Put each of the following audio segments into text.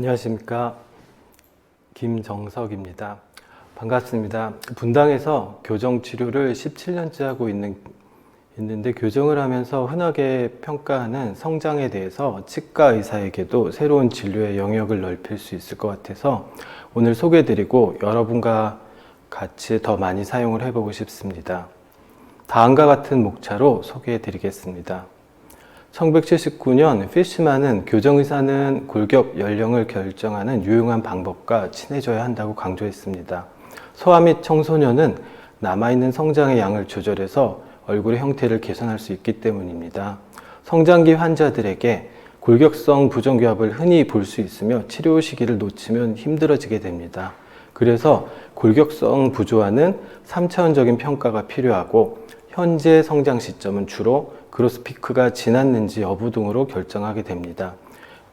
안녕하십니까, 김정석입니다. 반갑습니다. 분당에서 교정치료를 17년째 하고 있는데 교정을 하면서 흔하게 평가하는 성장에 대해서 치과 의사에게도 새로운 진료의 영역을 넓힐 수 있을 것 같아서 오늘 소개해드리고 여러분과 같이 더 많이 사용을 해보고 싶습니다. 다음과 같은 목차로 소개해드리겠습니다. 1979년 피쉬만은 교정의사는 골격 연령을 결정하는 유용한 방법과 친해져야 한다고 강조했습니다. 소아 및 청소년은 남아있는 성장의 양을 조절해서 얼굴의 형태를 개선할 수 있기 때문입니다. 성장기 환자들에게 골격성 부정교합을 흔히 볼 수 있으며 치료 시기를 놓치면 힘들어지게 됩니다. 그래서 골격성 부조화는 3차원적인 평가가 필요하고 현재 성장 시점은 주로 그로스피크가 지났는지 여부 등으로 결정하게 됩니다.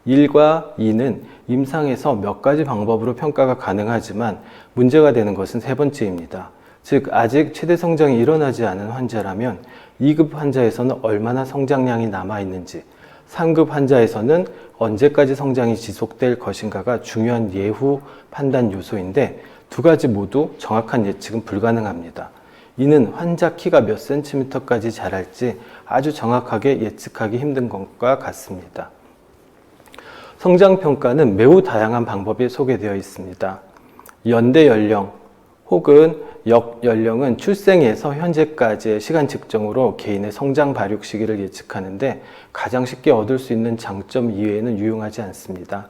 1과 2는 임상에서 몇 가지 방법으로 평가가 가능하지만 문제가 되는 것은 세 번째입니다. 즉 아직 최대 성장이 일어나지 않은 환자라면 2급 환자에서는 얼마나 성장량이 남아있는지, 3급 환자에서는 언제까지 성장이 지속될 것인가가 중요한 예후 판단 요소인데 두 가지 모두 정확한 예측은 불가능합니다. 이는 환자 키가 몇 cm까지 자랄지 아주 정확하게 예측하기 힘든 것과 같습니다. 성장평가는 매우 다양한 방법이 소개되어 있습니다. 연대 연령 혹은 역연령은 출생에서 현재까지의 시간 측정으로 개인의 성장 발육 시기를 예측하는데 가장 쉽게 얻을 수 있는 장점 이외에는 유용하지 않습니다.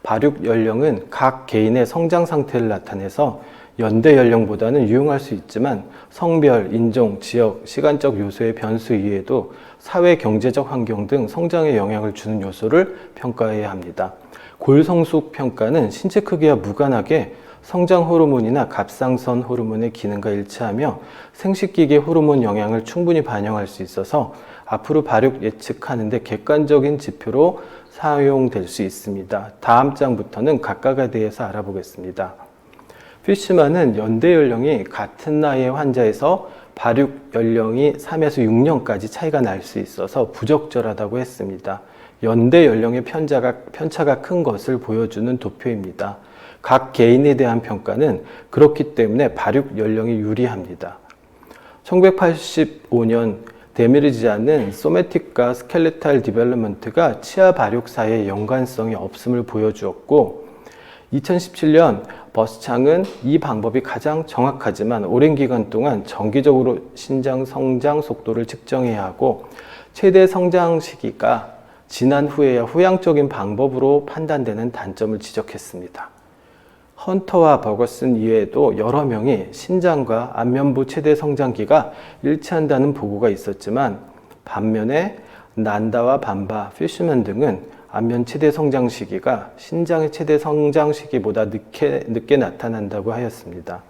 발육 연령은 각 개인의 성장 상태를 나타내서 연대 연령보다는 유용할 수 있지만 성별, 인종, 지역, 시간적 요소의 변수 이외에도 사회, 경제적 환경 등 성장에 영향을 주는 요소를 평가해야 합니다. 골성숙 평가는 신체 크기와 무관하게 성장 호르몬이나 갑상선 호르몬의 기능과 일치하며 생식기계 호르몬 영향을 충분히 반영할 수 있어서 앞으로 발육 예측하는 데 객관적인 지표로 사용될 수 있습니다. 다음 장부터는 각각에 대해서 알아보겠습니다. 피쉬만은 연대 연령이 같은 나이의 환자에서 발육 연령이 3에서 6년까지 차이가 날 수 있어서 부적절하다고 했습니다. 연대 연령의 편차가 큰 것을 보여주는 도표입니다. 각 개인에 대한 평가는 그렇기 때문에 발육 연령이 유리합니다. 1985년 데미르지안은 소매틱과 스켈레탈 디벨롭먼트가 치아 발육 사이의 연관성이 없음을 보여주었고 2017년 버스창은 이 방법이 가장 정확하지만 오랜 기간 동안 정기적으로 신장 성장 속도를 측정해야 하고 최대 성장 시기가 지난 후에야 후양적인 방법으로 판단되는 단점을 지적했습니다. 헌터와 버거슨 이외에도 여러 명이 신장과 안면부 최대 성장기가 일치한다는 보고가 있었지만 반면에 난다와 반바, 피쉬만 등은 안면 최대 성장 시기가 신장의 최대 성장 시기보다 늦게 나타난다고 하였습니다.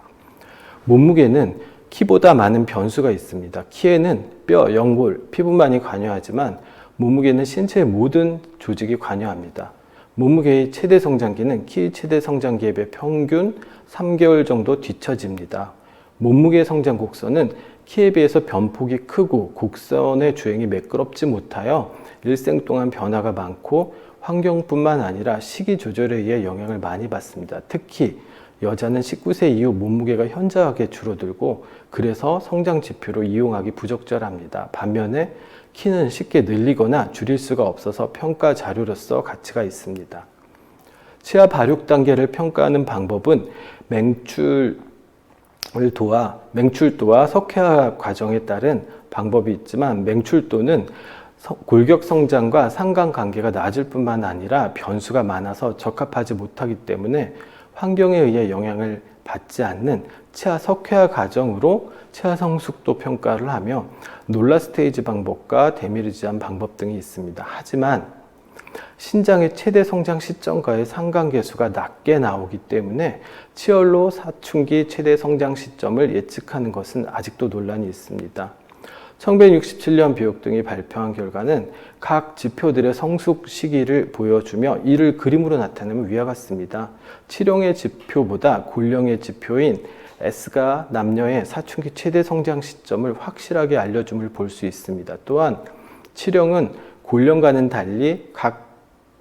몸무게는 키보다 많은 변수가 있습니다. 키에는 뼈, 연골, 피부만이 관여하지만 몸무게는 신체의 모든 조직이 관여합니다. 몸무게의 최대 성장기는 키 최대 성장기에 비해 평균 3개월 정도 뒤처집니다. 몸무게 성장 곡선은 키에 비해서 변폭이 크고 곡선의 주행이 매끄럽지 못하여 일생 동안 변화가 많고 환경뿐만 아니라 식이 조절에 의해 영향을 많이 받습니다. 특히 여자는 19세 이후 몸무게가 현저하게 줄어들고 그래서 성장 지표로 이용하기 부적절합니다. 반면에 키는 쉽게 늘리거나 줄일 수가 없어서 평가 자료로서 가치가 있습니다. 치아 발육 단계를 평가하는 방법은 맹출도와 석회화 과정에 따른 방법이 있지만 맹출도는 골격 성장과 상관관계가 낮을 뿐만 아니라 변수가 많아서 적합하지 못하기 때문에 환경에 의해 영향을 받지 않는 치아 석회화 과정으로 치아 성숙도 평가를 하며 놀라 스테이지 방법과 데미르지안 방법 등이 있습니다. 하지만 신장의 최대 성장 시점과의 상관계수가 낮게 나오기 때문에 치열로 사춘기 최대 성장 시점을 예측하는 것은 아직도 논란이 있습니다. 1967년 비옥 등이 발표한 결과는 각 지표들의 성숙 시기를 보여주며 이를 그림으로 나타내면 위와 같습니다. 치령의 지표보다 골령의 지표인 S가 남녀의 사춘기 최대 성장 시점을 확실하게 알려줌을 볼 수 있습니다. 또한 치령은 골령과는 달리 각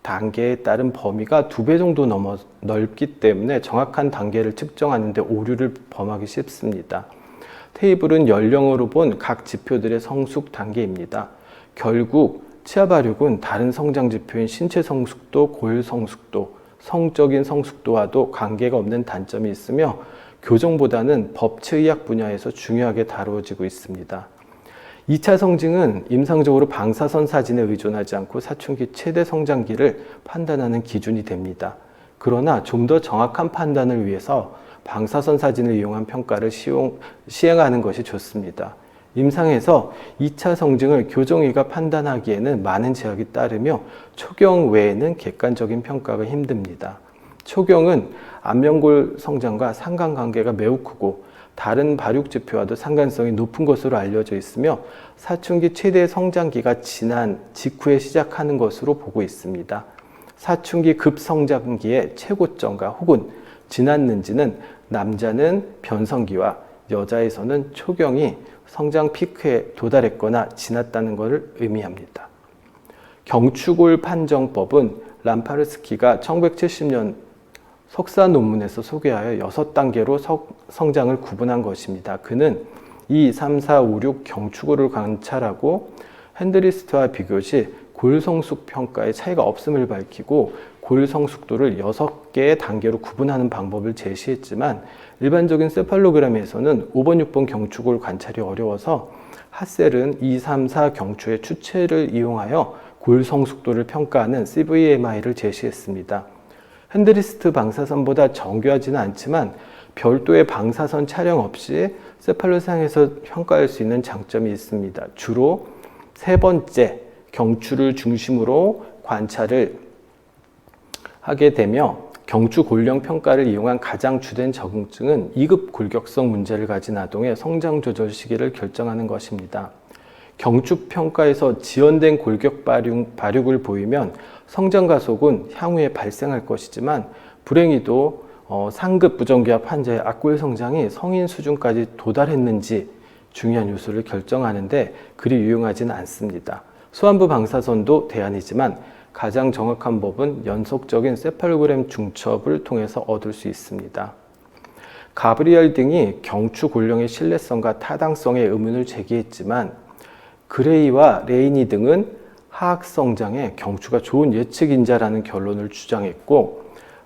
단계에 따른 범위가 2배 정도 넘어 넓기 때문에 정확한 단계를 측정하는 데 오류를 범하기 쉽습니다. 테이블은 연령으로 본 각 지표들의 성숙 단계입니다. 결국 치아 발육은 다른 성장 지표인 신체 성숙도, 골 성숙도, 성적인 성숙도와도 관계가 없는 단점이 있으며 교정보다는 법치의학 분야에서 중요하게 다루어지고 있습니다. 2차 성징은 임상적으로 방사선 사진에 의존하지 않고 사춘기 최대 성장기를 판단하는 기준이 됩니다. 그러나 좀 더 정확한 판단을 위해서 방사선 사진을 이용한 평가를 시행하는 것이 좋습니다. 임상에서 2차 성징을 교정의가 판단하기에는 많은 제약이 따르며 초경 외에는 객관적인 평가가 힘듭니다. 초경은 안면골 성장과 상관관계가 매우 크고 다른 발육 지표와도 상관성이 높은 것으로 알려져 있으며 사춘기 최대 성장기가 지난 직후에 시작하는 것으로 보고 있습니다. 사춘기 급성장기의 최고점과 혹은 지났는지는 남자는 변성기와 여자에서는 초경이 성장 피크에 도달했거나 지났다는 것을 의미합니다. 경추골 판정법은 람파르스키가 1970년 석사 논문에서 소개하여 6단계로 성장을 구분한 것입니다. 그는 2, 3, 4, 5, 6 경추골을 관찰하고 핸드리스트와 비교 시 골성숙 평가에 차이가 없음을 밝히고 골성숙도를 6개의 단계로 구분하는 방법을 제시했지만 일반적인 세팔로그램에서는 5번, 6번 경추골 관찰이 어려워서 핫셀은 2, 3, 4 경추의 추체를 이용하여 골성숙도를 평가하는 CVMI를 제시했습니다. 핸드리스트 방사선보다 정교하지는 않지만 별도의 방사선 촬영 없이 세팔로상에서 평가할 수 있는 장점이 있습니다. 주로 세 번째 경추를 중심으로 관찰을 하게 되며 경추 골령 평가를 이용한 가장 주된 적응증은 2급 골격성 문제를 가진 아동의 성장 조절 시기를 결정하는 것입니다. 경추 평가에서 지연된 골격 발육을 보이면 성장 가속은 향후에 발생할 것이지만 불행히도 상급 부정기압 환자의 악골 성장이 성인 수준까지 도달했는지 중요한 요소를 결정하는데 그리 유용하지는 않습니다. 수완부 방사선도 대안이지만 가장 정확한 법은 연속적인 세팔로그램 중첩을 통해서 얻을 수 있습니다. 가브리엘 등이 경추 골령의 신뢰성과 타당성에 의문을 제기했지만 그레이와 레이니 등은 하악 성장에 경추가 좋은 예측인자라는 결론을 주장했고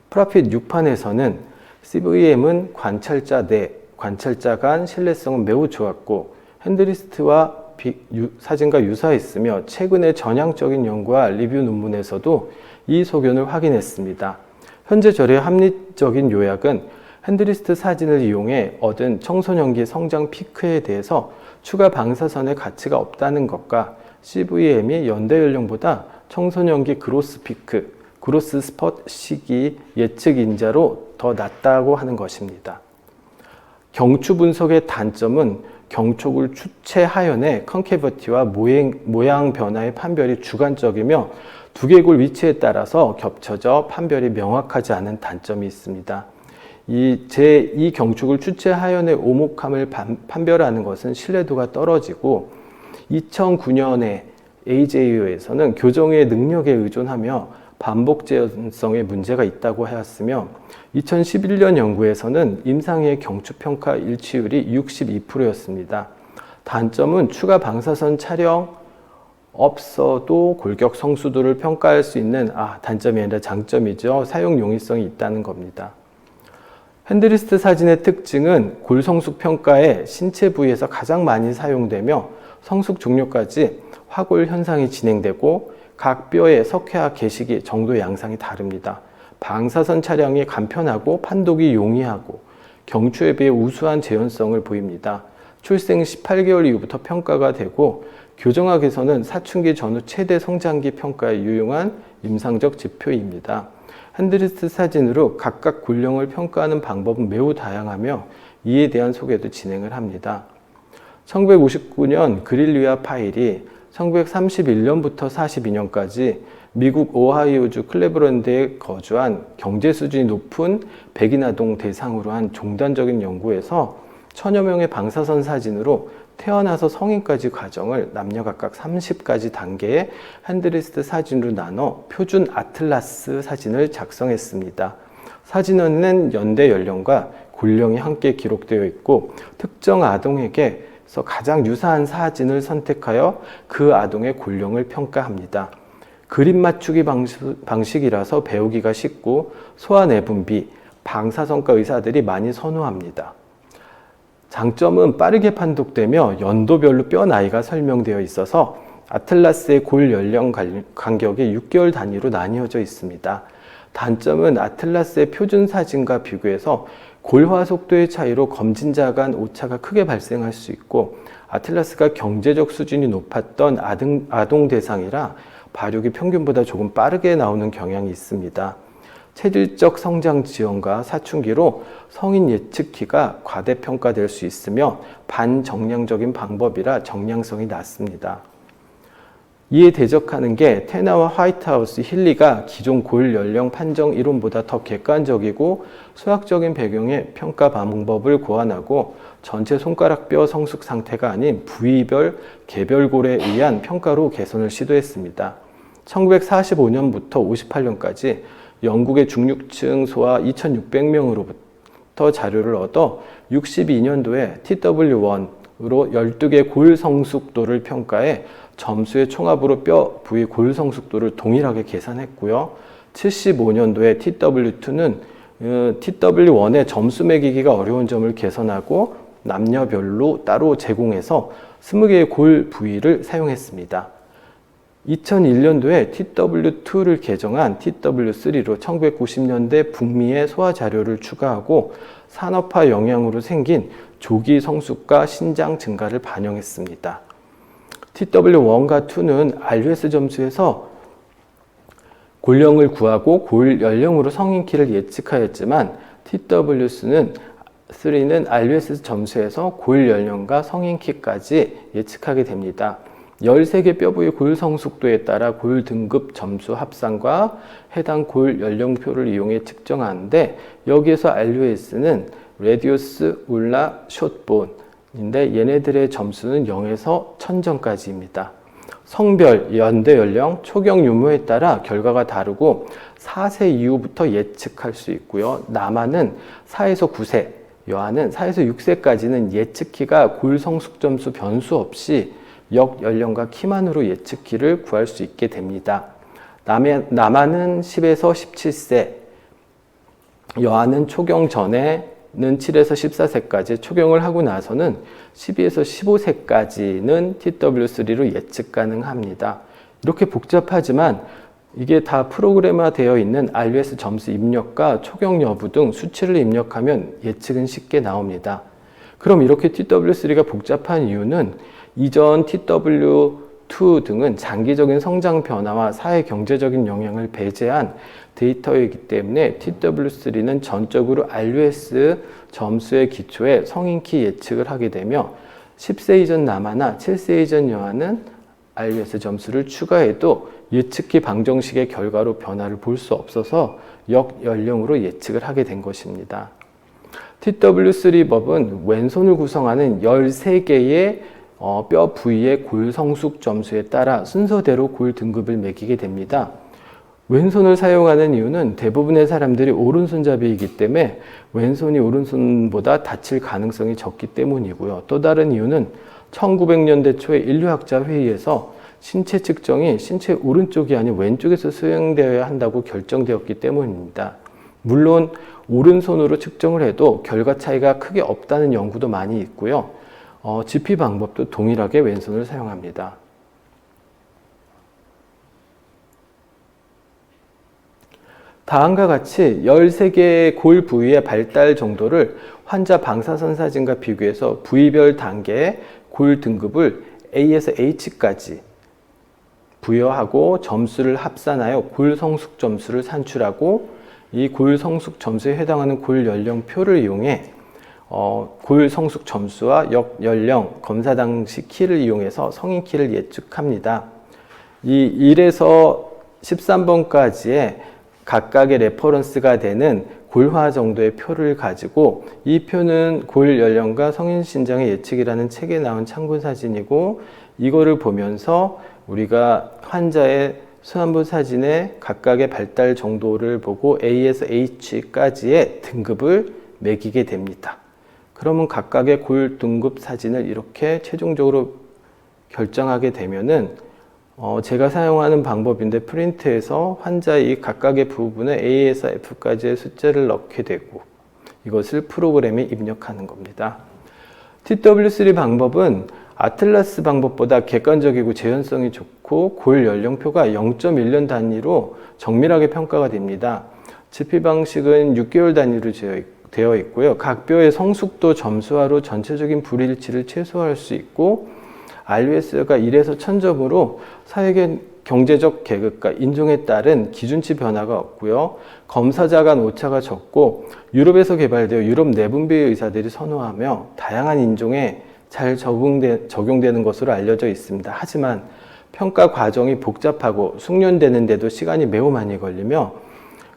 프라핏 6판에서는 CVM은 관찰자 내 관찰자 간 신뢰성은 매우 좋았고 핸드리스트와 사진과 유사했으며 최근의 전향적인 연구와 리뷰 논문에서도 이 소견을 확인했습니다. 현재 절의 합리적인 요약은 핸드리스트 사진을 이용해 얻은 청소년기 성장 피크에 대해서 추가 방사선의 가치가 없다는 것과 CVM이 연대 연령보다 청소년기 그로스 피크, 그로스 스폿 시기 예측 인자로 더 낮다고 하는 것입니다. 경추 분석의 단점은 경추골 추체 하연의 컨케이버티와 모양 변화의 판별이 주관적이며 두개골 위치에 따라서 겹쳐져 판별이 명확하지 않은 단점이 있습니다. 이 경추골 추체 하연의 오목함을 판별하는 것은 신뢰도가 떨어지고 2009년에 AJU에서는 교정의 능력에 의존하며 반복 재현성에 문제가 있다고 하였으며 2011년 연구에서는 임상의 경추평가 일치율이 62%였습니다. 단점은 추가 방사선 촬영 없어도 골격 성수도를 평가할 수 있는 단점이 아니라 장점이죠. 사용 용이성이 있다는 겁니다. 핸드리스트 사진의 특징은 골성숙 평가에 신체 부위에서 가장 많이 사용되며 성숙 종료까지 화골 현상이 진행되고 각 뼈의 석회화 개시기 정도 양상이 다릅니다. 방사선 촬영이 간편하고 판독이 용이하고 경추에 비해 우수한 재현성을 보입니다. 출생 18개월 이후부터 평가가 되고 교정학에서는 사춘기 전후 최대 성장기 평가에 유용한 임상적 지표입니다. 핸드리스트 사진으로 각각 골령을 평가하는 방법은 매우 다양하며 이에 대한 소개도 진행을 합니다. 1959년 그릴리와 파일이 1931년부터 42년까지 미국 오하이오주 클레브랜드에 거주한 경제 수준이 높은 백인 아동 대상으로 한 종단적인 연구에서 1000여 명의 방사선 사진으로 태어나서 성인까지 과정을 남녀 각각 30가지 단계의 핸드리스트 사진으로 나눠 표준 아틀라스 사진을 작성했습니다. 사진에는 연대 연령과 골령이 함께 기록되어 있고 특정 아동에게서 가장 유사한 사진을 선택하여 그 아동의 골령을 평가합니다. 그림 맞추기 방식이라서 배우기가 쉽고 소아내분비, 방사선과 의사들이 많이 선호합니다. 장점은 빠르게 판독되며 연도별로 뼈 나이가 설명되어 있어서 아틀라스의 골 연령 간격이 6개월 단위로 나뉘어져 있습니다. 단점은 아틀라스의 표준 사진과 비교해서 골화 속도의 차이로 검진자 간 오차가 크게 발생할 수 있고 아틀라스가 경제적 수준이 높았던 아동 대상이라 발육이 평균보다 조금 빠르게 나오는 경향이 있습니다. 체질적 성장 지연과 사춘기로 성인 예측키가 과대평가될 수 있으며 반정량적인 방법이라 정량성이 낮습니다. 이에 대적하는 게 테나와 화이트하우스, 힐리가 기존 골 연령 판정 이론보다 더 객관적이고 수학적인 배경의 평가 방법을 고안하고 전체 손가락뼈 성숙 상태가 아닌 부위별 개별골에 의한 평가로 개선을 시도했습니다. 1945년부터 58년까지 영국의 중육층 소아 2,600명으로부터 자료를 얻어 62년도에 TW1으로 12개 골 성숙도를 평가해 점수의 총합으로 뼈 부위 골 성숙도를 동일하게 계산했고요. 75년도에 TW2는 TW1의 점수 매기기가 어려운 점을 개선하고 남녀별로 따로 제공해서 20개의 골 부위를 사용했습니다. 2001년도에 TW2를 개정한 TW3로 1990년대 북미의 소아 자료를 추가하고 산업화 영향으로 생긴 조기 성숙과 신장 증가를 반영했습니다. TW1과 2는 RUS 점수에서 골령을 구하고 골 연령으로 성인 키를 예측하였지만 TW3는 RUS 점수에서 골 연령과 성인 키까지 예측하게 됩니다. 13개 뼈 부위 골 성숙도에 따라 골 등급 점수 합산과 해당 골 연령표를 이용해 측정하는데 여기에서 RUS는 레디우스, 울나, 숏본인데 얘네들의 점수는 0에서 1000점까지입니다. 성별, 연대 연령, 초경 유무에 따라 결과가 다르고 4세 이후부터 예측할 수 있고요. 남아는 4에서 9세, 여아는 4에서 6세까지는 예측키가 골 성숙 점수 변수 없이 역 연령과 키만으로 예측키를 구할 수 있게 됩니다. 남아는 10에서 17세, 여아는 초경 전에는 7에서 14세까지, 초경을 하고 나서는 12에서 15세까지는 TW3로 예측 가능합니다. 이렇게 복잡하지만 이게 다 프로그램화 되어 있는 RUS 점수 입력과 초경 여부 등 수치를 입력하면 예측은 쉽게 나옵니다. 그럼 이렇게 TW3가 복잡한 이유는 이전 TW2 등은 장기적인 성장 변화와 사회 경제적인 영향을 배제한 데이터이기 때문에 TW3는 전적으로 RUS 점수의 기초에 성인 키 예측을 하게 되며 10세 이전 남아나 7세 이전 여아는 RUS 점수를 추가해도 예측키 방정식의 결과로 변화를 볼 수 없어서 역 연령으로 예측을 하게 된 것입니다. TW3 법은 왼손을 구성하는 13개의 뼈 부위의 골 성숙 점수에 따라 순서대로 골 등급을 매기게 됩니다. 왼손을 사용하는 이유는 대부분의 사람들이 오른손잡이이기 때문에 왼손이 오른손보다 다칠 가능성이 적기 때문이고요. 또 다른 이유는 1900년대 초에 인류학자 회의에서 신체 측정이 신체 오른쪽이 아닌 왼쪽에서 수행되어야 한다고 결정되었기 때문입니다. 물론 오른손으로 측정을 해도 결과 차이가 크게 없다는 연구도 많이 있고요. 지피 방법도 동일하게 왼손을 사용합니다. 다음과 같이 13개의 골 부위의 발달 정도를 환자 방사선 사진과 비교해서 부위별 단계의 골 등급을 A에서 H까지 부여하고 점수를 합산하여 골 성숙 점수를 산출하고 이 골 성숙 점수에 해당하는 골 연령표를 이용해 골 성숙 점수와 역 연령, 검사 당시 키를 이용해서 성인 키를 예측합니다. 이 1에서 13번까지의 각각의 레퍼런스가 되는 골화 정도의 표를 가지고, 이 표는 골 연령과 성인 신장의 예측이라는 책에 나온 참고 사진이고, 이거를 보면서 우리가 환자의 수환부 사진의 각각의 발달 정도를 보고 A에서 H까지의 등급을 매기게 됩니다. 그러면 각각의 골 등급 사진을 이렇게 최종적으로 결정하게 되면은 제가 사용하는 방법인데, 프린트해서 환자의 이 각각의 부분에 A에서 F까지의 숫자를 넣게 되고 이것을 프로그램에 입력하는 겁니다. TW3 방법은 아틀라스 방법보다 객관적이고 재현성이 좋고 골 연령표가 0.1년 단위로 정밀하게 평가가 됩니다. GP 방식은 6개월 단위로 되어 있고요. 각 뼈의 성숙도 점수화로 전체적인 불일치를 최소화할 수 있고, RUS가 1에서 1000점으로 사회 경제적 계급과 인종에 따른 기준치 변화가 없고요. 검사자 간 오차가 적고, 유럽에서 개발되어 유럽 내분비의 의사들이 선호하며 다양한 인종에 잘 적용되는 것으로 알려져 있습니다. 하지만 평가 과정이 복잡하고 숙련되는데도 시간이 매우 많이 걸리며,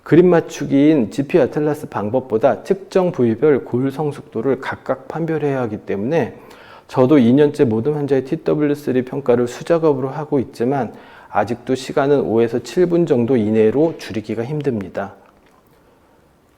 그림 맞추기인 GP 아틀라스 방법보다 특정 부위별 골 성숙도를 각각 판별해야 하기 때문에 저도 2년째 모든 환자의 TW3 평가를 수작업으로 하고 있지만 아직도 시간은 5에서 7분 정도 이내로 줄이기가 힘듭니다.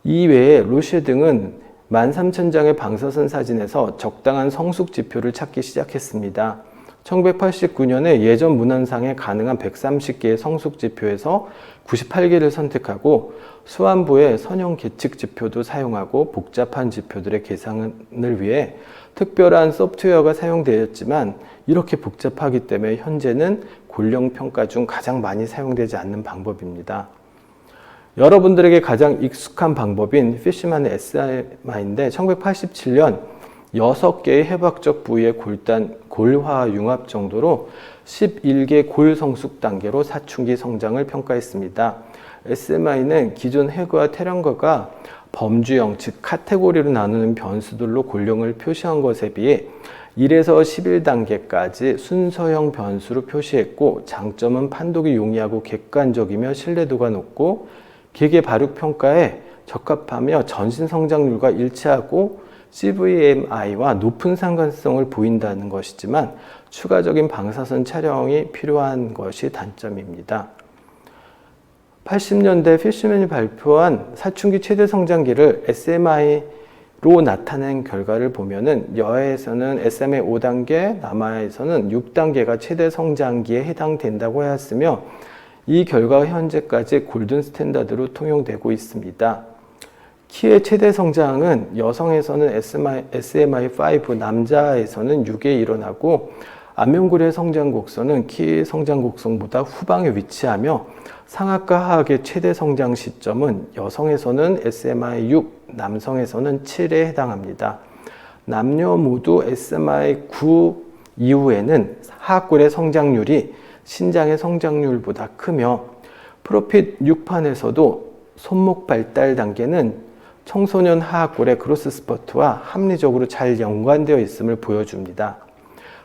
이외에 로시에 등은 13,000장의 방사선 사진에서 적당한 성숙 지표를 찾기 시작했습니다. 1989년에 예전 문헌상에 가능한 130개의 성숙 지표에서 98개를 선택하고, 수환부의 선형 계측 지표도 사용하고 복잡한 지표들의 계산을 위해 특별한 소프트웨어가 사용되었지만, 이렇게 복잡하기 때문에 현재는 골령 평가 중 가장 많이 사용되지 않는 방법입니다. 여러분들에게 가장 익숙한 방법인 피쉬만의 SMI인데, 1987년 6개의 해박적 부위의 골화 융합 정도로 11개 골 성숙 단계로 사춘기 성장을 평가했습니다. SMI는 기존 해그와 태령거가 범주형, 즉 카테고리로 나누는 변수들로 골령을 표시한 것에 비해 1에서 11단계까지 순서형 변수로 표시했고, 장점은 판독이 용이하고 객관적이며 신뢰도가 높고 개개 발육 평가에 적합하며 전신 성장률과 일치하고 CVMI와 높은 상관성을 보인다는 것이지만, 추가적인 방사선 촬영이 필요한 것이 단점입니다. 80년대 피쉬맨이 발표한 사춘기 최대 성장기를 SMI로 나타낸 결과를 보면은, 여아에서는 SMA 5단계, 남아에서는 6단계가 최대 성장기에 해당된다고 하였으며, 이 결과가 현재까지 골든 스탠다드로 통용되고 있습니다. 키의 최대 성장은 여성에서는 SMI5, 남자에서는 6에 일어나고, 안면골의 성장 곡선은 키 성장 곡선보다 후방에 위치하며, 상악과 하악의 최대 성장 시점은 여성에서는 SMI6, 남성에서는 7에 해당합니다. 남녀 모두 SMI9 이후에는 하악골의 성장률이 신장의 성장률보다 크며, 프로핏 6판에서도 손목 발달 단계는 청소년 하악골의 그로스 스퍼트와 합리적으로 잘 연관되어 있음을 보여줍니다.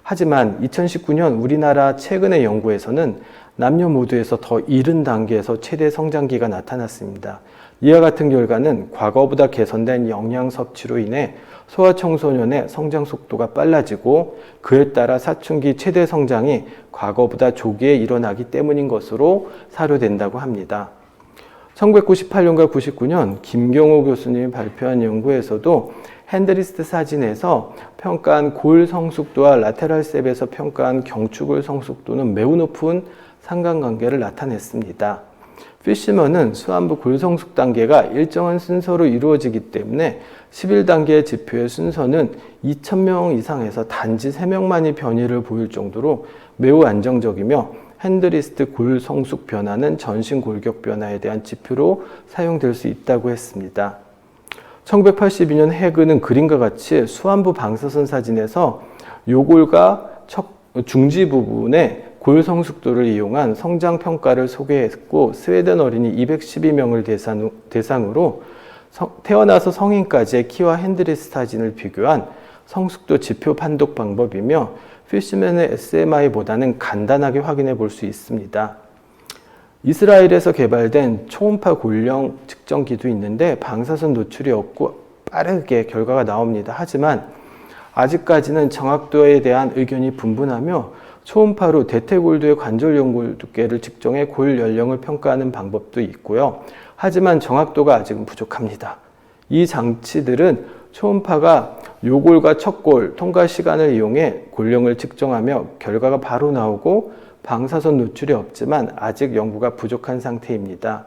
하지만 2019년 우리나라 최근의 연구에서는 남녀 모두에서 더 이른 단계에서 최대 성장기가 나타났습니다. 이와 같은 결과는 과거보다 개선된 영양 섭취로 인해 소아청소년의 성장 속도가 빨라지고, 그에 따라 사춘기 최대 성장이 과거보다 조기에 일어나기 때문인 것으로 사료된다고 합니다. 1998년과 99년 김경호 교수님이 발표한 연구에서도 핸드리스트 사진에서 평가한 골 성숙도와 라테랄 셉에서 평가한 경추골 성숙도는 매우 높은 상관관계를 나타냈습니다. 피쉬먼은 수환부 골 성숙 단계가 일정한 순서로 이루어지기 때문에 11단계의 지표의 순서는 2,000명 이상에서 단지 3명만이 변이를 보일 정도로 매우 안정적이며, 핸드리스트 골 성숙 변화는 전신 골격 변화에 대한 지표로 사용될 수 있다고 했습니다. 1982년 해그는 그림과 같이 수환부 방사선 사진에서 요골과 중지 부분의 골 성숙도를 이용한 성장 평가를 소개했고, 스웨덴 어린이 212명을 대상으로 태어나서 성인까지의 키와 핸드리스트 사진을 비교한 성숙도 지표 판독 방법이며, 피쉬맨의 SMI보다는 간단하게 확인해 볼 수 있습니다. 이스라엘에서 개발된 초음파 골령 측정기도 있는데 방사선 노출이 없고 빠르게 결과가 나옵니다. 하지만 아직까지는 정확도에 대한 의견이 분분하며 초음파로 대퇴골두의 관절 연골 두께를 측정해 골 연령을 평가하는 방법도 있고요. 하지만 정확도가 아직은 부족합니다. 이 장치들은 초음파가 요골과 척골 통과 시간을 이용해 골령을 측정하며 결과가 바로 나오고 방사선 노출이 없지만 아직 연구가 부족한 상태입니다.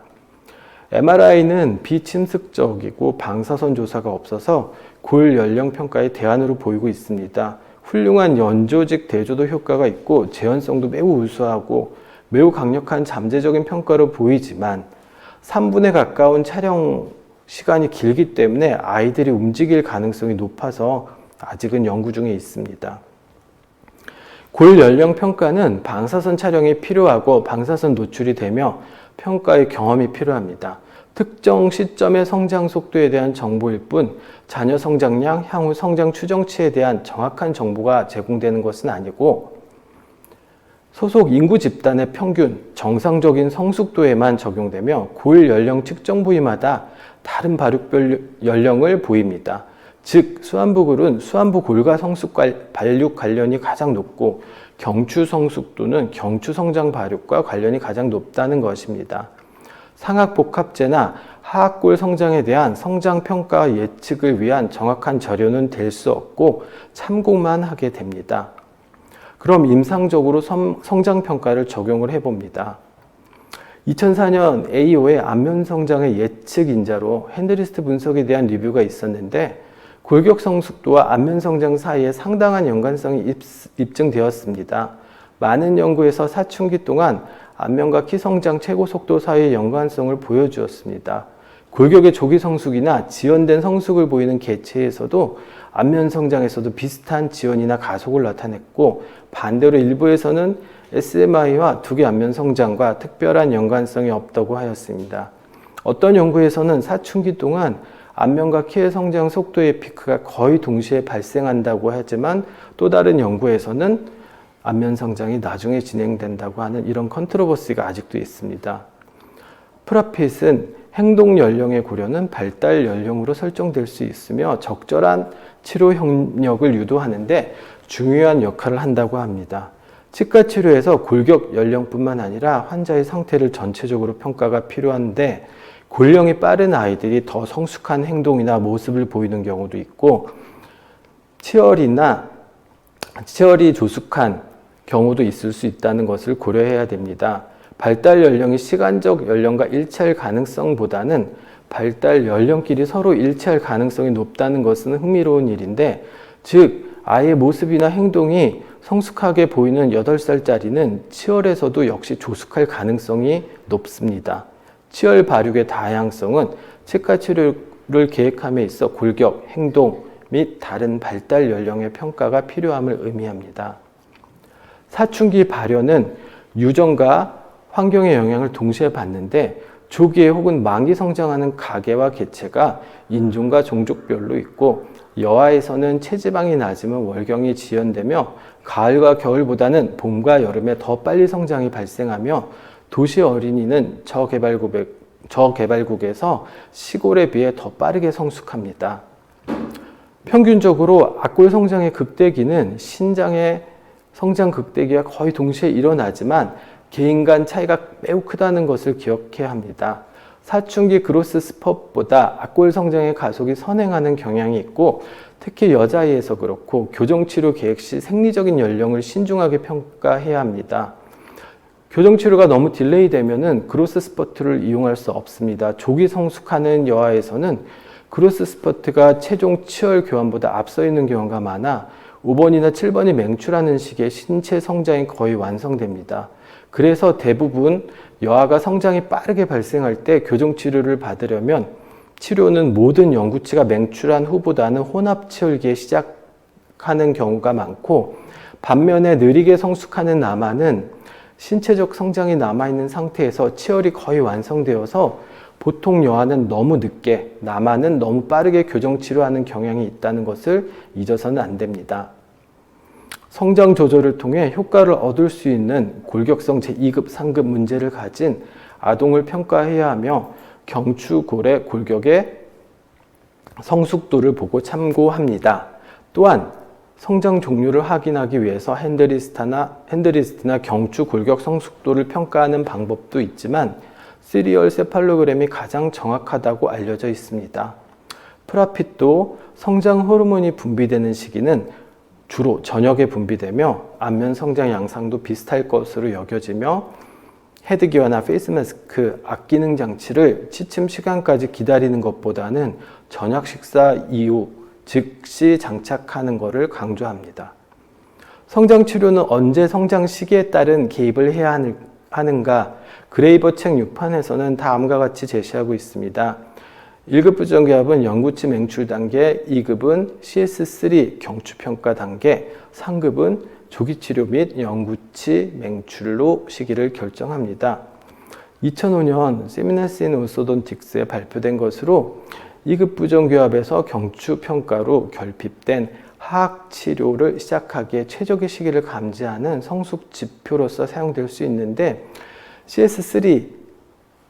MRI는 비침습적이고 방사선 조사가 없어서 골 연령 평가의 대안으로 보이고 있습니다. 훌륭한 연조직 대조도 효과가 있고 재현성도 매우 우수하고 매우 강력한 잠재적인 평가로 보이지만 3분에 가까운 촬영 시간이 길기 때문에 아이들이 움직일 가능성이 높아서 아직은 연구 중에 있습니다. 골 연령 평가는 방사선 촬영이 필요하고 방사선 노출이 되며 평가의 경험이 필요합니다. 특정 시점의 성장 속도에 대한 정보일 뿐 자녀 성장량, 향후 성장 추정치에 대한 정확한 정보가 제공되는 것은 아니고 소속 인구 집단의 평균, 정상적인 성숙도에만 적용되며 골 연령 측정 부위마다 다른 발육별 연령을 보입니다. 즉 수완부골은 수완부 골과 성숙 발육 관련이 가장 높고 경추 성숙도는 경추 성장 발육과 관련이 가장 높다는 것입니다. 상악복합제나 하악골 성장에 대한 성장 평가 예측을 위한 정확한 자료는 될 수 없고 참고만 하게 됩니다. 그럼 임상적으로 성장 평가를 적용을 해봅니다. 2004년 AO의 안면 성장의 예측 인자로 핸드리스트 분석에 대한 리뷰가 있었는데 골격 성숙도와 안면 성장 사이에 상당한 연관성이 입증되었습니다. 많은 연구에서 사춘기 동안 안면과 키 성장 최고 속도 사이의 연관성을 보여주었습니다. 골격의 조기 성숙이나 지연된 성숙을 보이는 개체에서도 안면 성장에서도 비슷한 지연이나 가속을 나타냈고 반대로 일부에서는 SMI와 두개 안면 성장과 특별한 연관성이 없다고 하였습니다. 어떤 연구에서는 사춘기 동안 안면과 키의 성장 속도의 피크가 거의 동시에 발생한다고 하지만 또 다른 연구에서는 안면 성장이 나중에 진행된다고 하는 이런 컨트로버시가 아직도 있습니다. 프라핏은 행동 연령의 고려는 발달 연령으로 설정될 수 있으며 적절한 치료 협력을 유도하는데 중요한 역할을 한다고 합니다. 치과 치료에서 골격 연령뿐만 아니라 환자의 상태를 전체적으로 평가가 필요한데 골령이 빠른 아이들이 더 성숙한 행동이나 모습을 보이는 경우도 있고 치열이 조숙한 경우도 있을 수 있다는 것을 고려해야 됩니다. 발달 연령이 시간적 연령과 일치할 가능성보다는 발달 연령끼리 서로 일치할 가능성이 높다는 것은 흥미로운 일인데 즉 아이의 모습이나 행동이 성숙하게 보이는 8살짜리는 치열에서도 역시 조숙할 가능성이 높습니다. 치열 발육의 다양성은 치과 치료를 계획함에 있어 골격, 행동 및 다른 발달 연령의 평가가 필요함을 의미합니다. 사춘기 발현은 유전과 환경의 영향을 동시에 받는데 조기에 혹은 만기 성장하는 가계와 개체가 인종과 종족별로 있고 여아에서는 체지방이 낮으면 월경이 지연되며 가을과 겨울보다는 봄과 여름에 더 빨리 성장이 발생하며 도시 어린이는 저개발국에서 시골에 비해 더 빠르게 성숙합니다. 평균적으로 앞골 성장의 극대기는 신장의 성장 극대기와 거의 동시에 일어나지만 개인 간 차이가 매우 크다는 것을 기억해야 합니다. 사춘기 그로스 스폿보다 앞골 성장의 가속이 선행하는 경향이 있고 특히 여자아이에서 그렇고 교정치료 계획 시 생리적인 연령을 신중하게 평가해야 합니다. 교정치료가 너무 딜레이 되면은 그로스 스퍼트를 이용할 수 없습니다. 조기 성숙하는 여아에서는 그로스 스퍼트가 최종 치열 교환보다 앞서 있는 경우가 많아 5번이나 7번이 맹출하는 시기에 신체 성장이 거의 완성됩니다. 그래서 대부분 여아가 성장이 빠르게 발생할 때 교정치료를 받으려면 치료는 모든 영구치가 맹출한 후보다는 혼합치열기에 시작하는 경우가 많고 반면에 느리게 성숙하는 남아는 신체적 성장이 남아있는 상태에서 치열이 거의 완성되어서 보통 여아는 너무 늦게, 남아는 너무 빠르게 교정치료하는 경향이 있다는 것을 잊어서는 안 됩니다. 성장 조절을 통해 효과를 얻을 수 있는 골격성 제2급, 3급 문제를 가진 아동을 평가해야 하며 경추골의 골격의 성숙도를 보고 참고합니다. 또한 성장 종류를 확인하기 위해서 핸드리스트나 경추 골격 성숙도를 평가하는 방법도 있지만 시리얼 세팔로그램이 가장 정확하다고 알려져 있습니다. 프라핏도 성장 호르몬이 분비되는 시기는 주로 저녁에 분비되며 안면 성장 양상도 비슷할 것으로 여겨지며 헤드기어나 페이스마스크, 악기능 장치를 취침 시간까지 기다리는 것보다는 저녁 식사 이후 즉시 장착하는 것을 강조합니다. 성장 치료는 언제 성장 시기에 따른 개입을 해야 하는가? 그레이버 책 6판에서는 다음과 같이 제시하고 있습니다. 1급 부정교합은 영구치 맹출 단계, 2급은 CS3 경추평가 단계, 3급은 조기치료 및 영구치 맹출로 시기를 결정합니다. 2005년 세미나스 인 오소돈틱스에 발표된 것으로 2급 부정교합에서 경추평가로 결핍된 하악치료를 시작하기에 최적의 시기를 감지하는 성숙 지표로서 사용될 수 있는데 CS3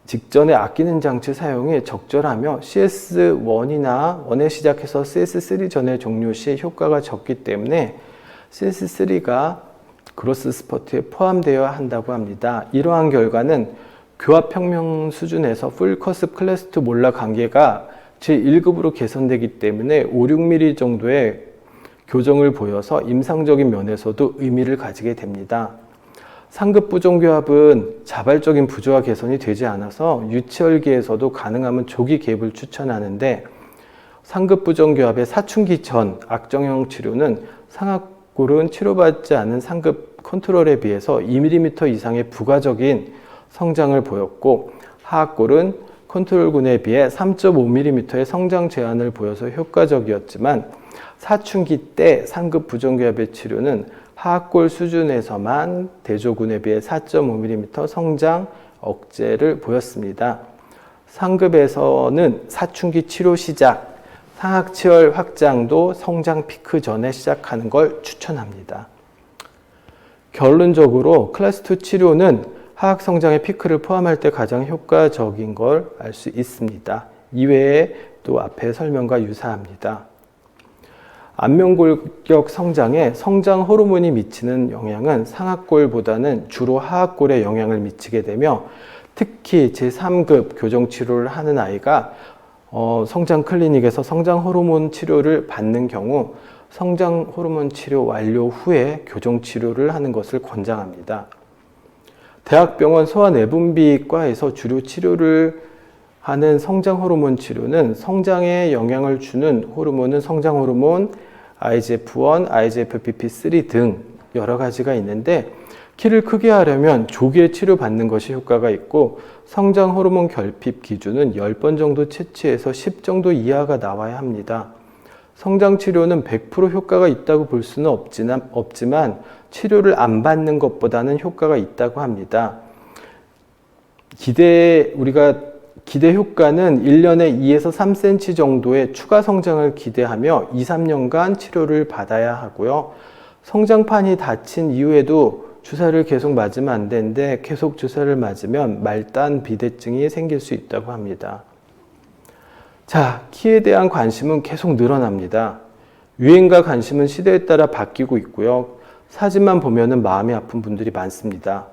직전에 아끼는 장치 사용이 적절하며 CS1이나 1에 시작해서 CS3 전에 종료 시 효과가 적기 때문에 CS3가 그로스 스퍼트에 포함되어야 한다고 합니다. 이러한 결과는 교합평면 수준에서 풀커습 클래스 2 몰라 관계가 제1급으로 개선되기 때문에 5, 6mm 정도의 교정을 보여서 임상적인 면에서도 의미를 가지게 됩니다. 상급 부정교합은 자발적인 부조화 개선이 되지 않아서 유치혈기에서도 가능하면 조기 개입을 추천하는데 상급 부정교합의 사춘기 전 악정형 치료는 상악골은 치료받지 않은 상급 컨트롤에 비해서 2mm 이상의 부가적인 성장을 보였고 하악골은 컨트롤군에 비해 3.5mm의 성장 제한을 보여서 효과적이었지만 사춘기 때 상급 부정교합의 치료는 하악골 수준에서만 대조군에 비해 4.5mm 성장 억제를 보였습니다. 상급에서는 사춘기 치료 시작, 상악치열 확장도 성장 피크 전에 시작하는 걸 추천합니다. 결론적으로 클래스 2 치료는 하악 성장의 피크를 포함할 때 가장 효과적인 걸 알 수 있습니다. 이외에 또 앞의 설명과 유사합니다. 안면골격 성장에 성장 호르몬이 미치는 영향은 상악골보다는 주로 하악골에 영향을 미치게 되며 특히 제3급 교정치료를 하는 아이가 성장 클리닉에서 성장 호르몬 치료를 받는 경우 성장 호르몬 치료 완료 후에 교정치료를 하는 것을 권장합니다. 대학병원 소아내분비과에서 주로 치료를 하는 성장 호르몬 치료는 성장에 영향을 주는 호르몬은 성장 호르몬, IGF-1, IGF-BP3 등 여러 가지가 있는데 키를 크게 하려면 조기에 치료받는 것이 효과가 있고 성장 호르몬 결핍 기준은 10번 정도 채취해서 10 정도 이하가 나와야 합니다. 성장 치료는 100% 효과가 있다고 볼 수는 없지만 치료를 안 받는 것보다는 효과가 있다고 합니다. 우리가 기대 효과는 1년에 2에서 3cm 정도의 추가 성장을 기대하며 2, 3년간 치료를 받아야 하고요. 성장판이 닫힌 이후에도 주사를 계속 맞으면 안 되는데 계속 주사를 맞으면 말단 비대증이 생길 수 있다고 합니다. 자, 키에 대한 관심은 계속 늘어납니다. 유행과 관심은 시대에 따라 바뀌고 있고요. 사진만 보면은 마음이 아픈 분들이 많습니다.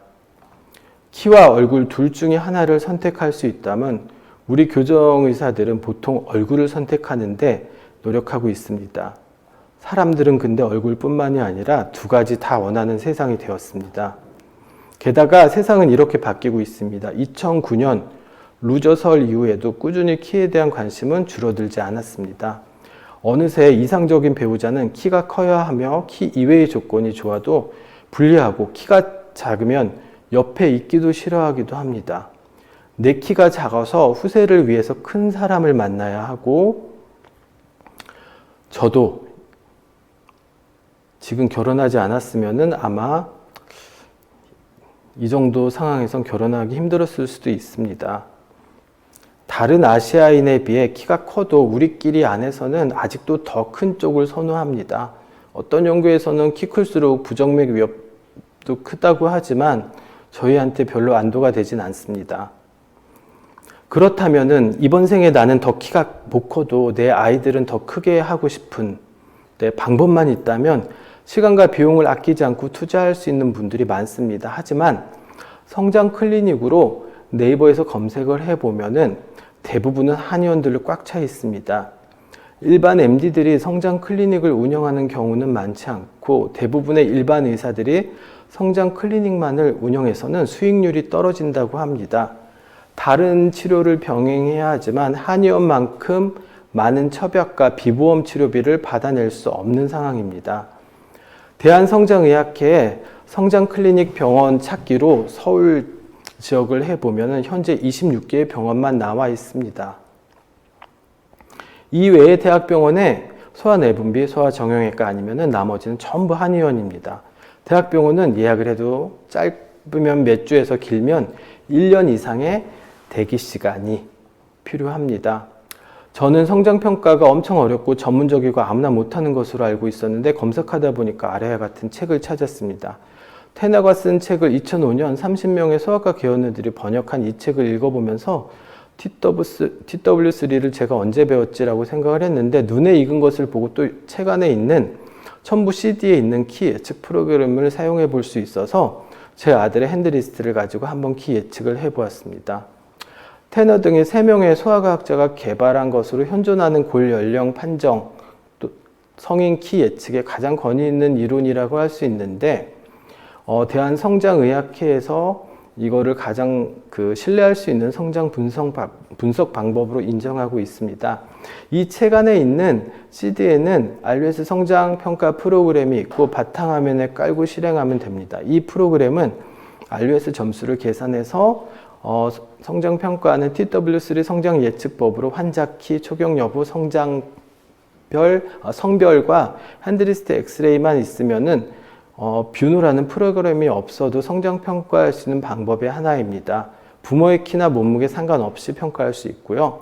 키와 얼굴 둘 중에 하나를 선택할 수 있다면 우리 교정의사들은 보통 얼굴을 선택하는데 노력하고 있습니다. 사람들은 근데 얼굴뿐만이 아니라 두 가지 다 원하는 세상이 되었습니다. 게다가 세상은 이렇게 바뀌고 있습니다. 2009년 루저설 이후에도 꾸준히 키에 대한 관심은 줄어들지 않았습니다. 어느새 이상적인 배우자는 키가 커야 하며 키 이외의 조건이 좋아도 불리하고 키가 작으면 옆에 있기도 싫어하기도 합니다. 내 키가 작아서 후세를 위해서 큰 사람을 만나야 하고 저도 지금 결혼하지 않았으면은 아마 이 정도 상황에선 결혼하기 힘들었을 수도 있습니다. 다른 아시아인에 비해 키가 커도 우리끼리 안에서는 아직도 더 큰 쪽을 선호합니다. 어떤 연구에서는 키 클수록 부정맥 위협도 크다고 하지만 저희한테 별로 안도가 되진 않습니다. 그렇다면은 이번 생에 나는 더 키가 못 커도 내 아이들은 더 크게 하고 싶은 내 방법만 있다면 시간과 비용을 아끼지 않고 투자할 수 있는 분들이 많습니다. 하지만 성장 클리닉으로 네이버에서 검색을 해보면은 대부분은 한의원들로 꽉 차 있습니다. 일반 MD들이 성장 클리닉을 운영하는 경우는 많지 않고 대부분의 일반 의사들이 성장 클리닉만을 운영해서는 수익률이 떨어진다고 합니다. 다른 치료를 병행해야 하지만 한의원만큼 많은 처벽과 비보험 치료비를 받아낼 수 없는 상황입니다. 대한성장의학회에 성장클리닉 병원 찾기로 서울 지역을 해보면 현재 26개의 병원만 나와 있습니다. 이외에 대학병원에 소아내분비, 소아정형외과 아니면 나머지는 전부 한의원입니다. 대학병원은 예약을 해도 짧으면 몇 주에서 길면 1년 이상의 대기 시간이 필요합니다. 저는 성장평가가 엄청 어렵고 전문적이고 아무나 못하는 것으로 알고 있었는데 검색하다 보니까 아래와 같은 책을 찾았습니다. 테너가 쓴 책을 2005년 30명의 소아과 개원들이 번역한 이 책을 읽어보면서 TW3를 제가 언제 배웠지라고 생각을 했는데 눈에 익은 것을 보고 또 책 안에 있는 첨부 CD에 있는 키 예측 프로그램을 사용해 볼 수 있어서 제 아들의 핸드리스트를 가지고 한번 키 예측을 해보았습니다. 테너 등의 3명의 소아과학자가 개발한 것으로 현존하는 골 연령 판정, 또 성인 키 예측에 가장 권위 있는 이론이라고 할 수 있는데 대한성장의학회에서 이거를 가장 신뢰할 수 있는 성장 분석 방법으로 인정하고 있습니다. 이 책 안에 있는 CD에는 RUS 성장 평가 프로그램이 있고 바탕화면에 깔고 실행하면 됩니다. 이 프로그램은 RUS 점수를 계산해서 성장 평가하는 TW3 성장 예측법으로 환자 키, 초경 여부, 성별과 핸드리스트 엑스레이만 있으면은 뷰노라는 프로그램이 없어도 성장 평가할 수 있는 방법의 하나입니다. 부모의 키나 몸무게 상관없이 평가할 수 있고요.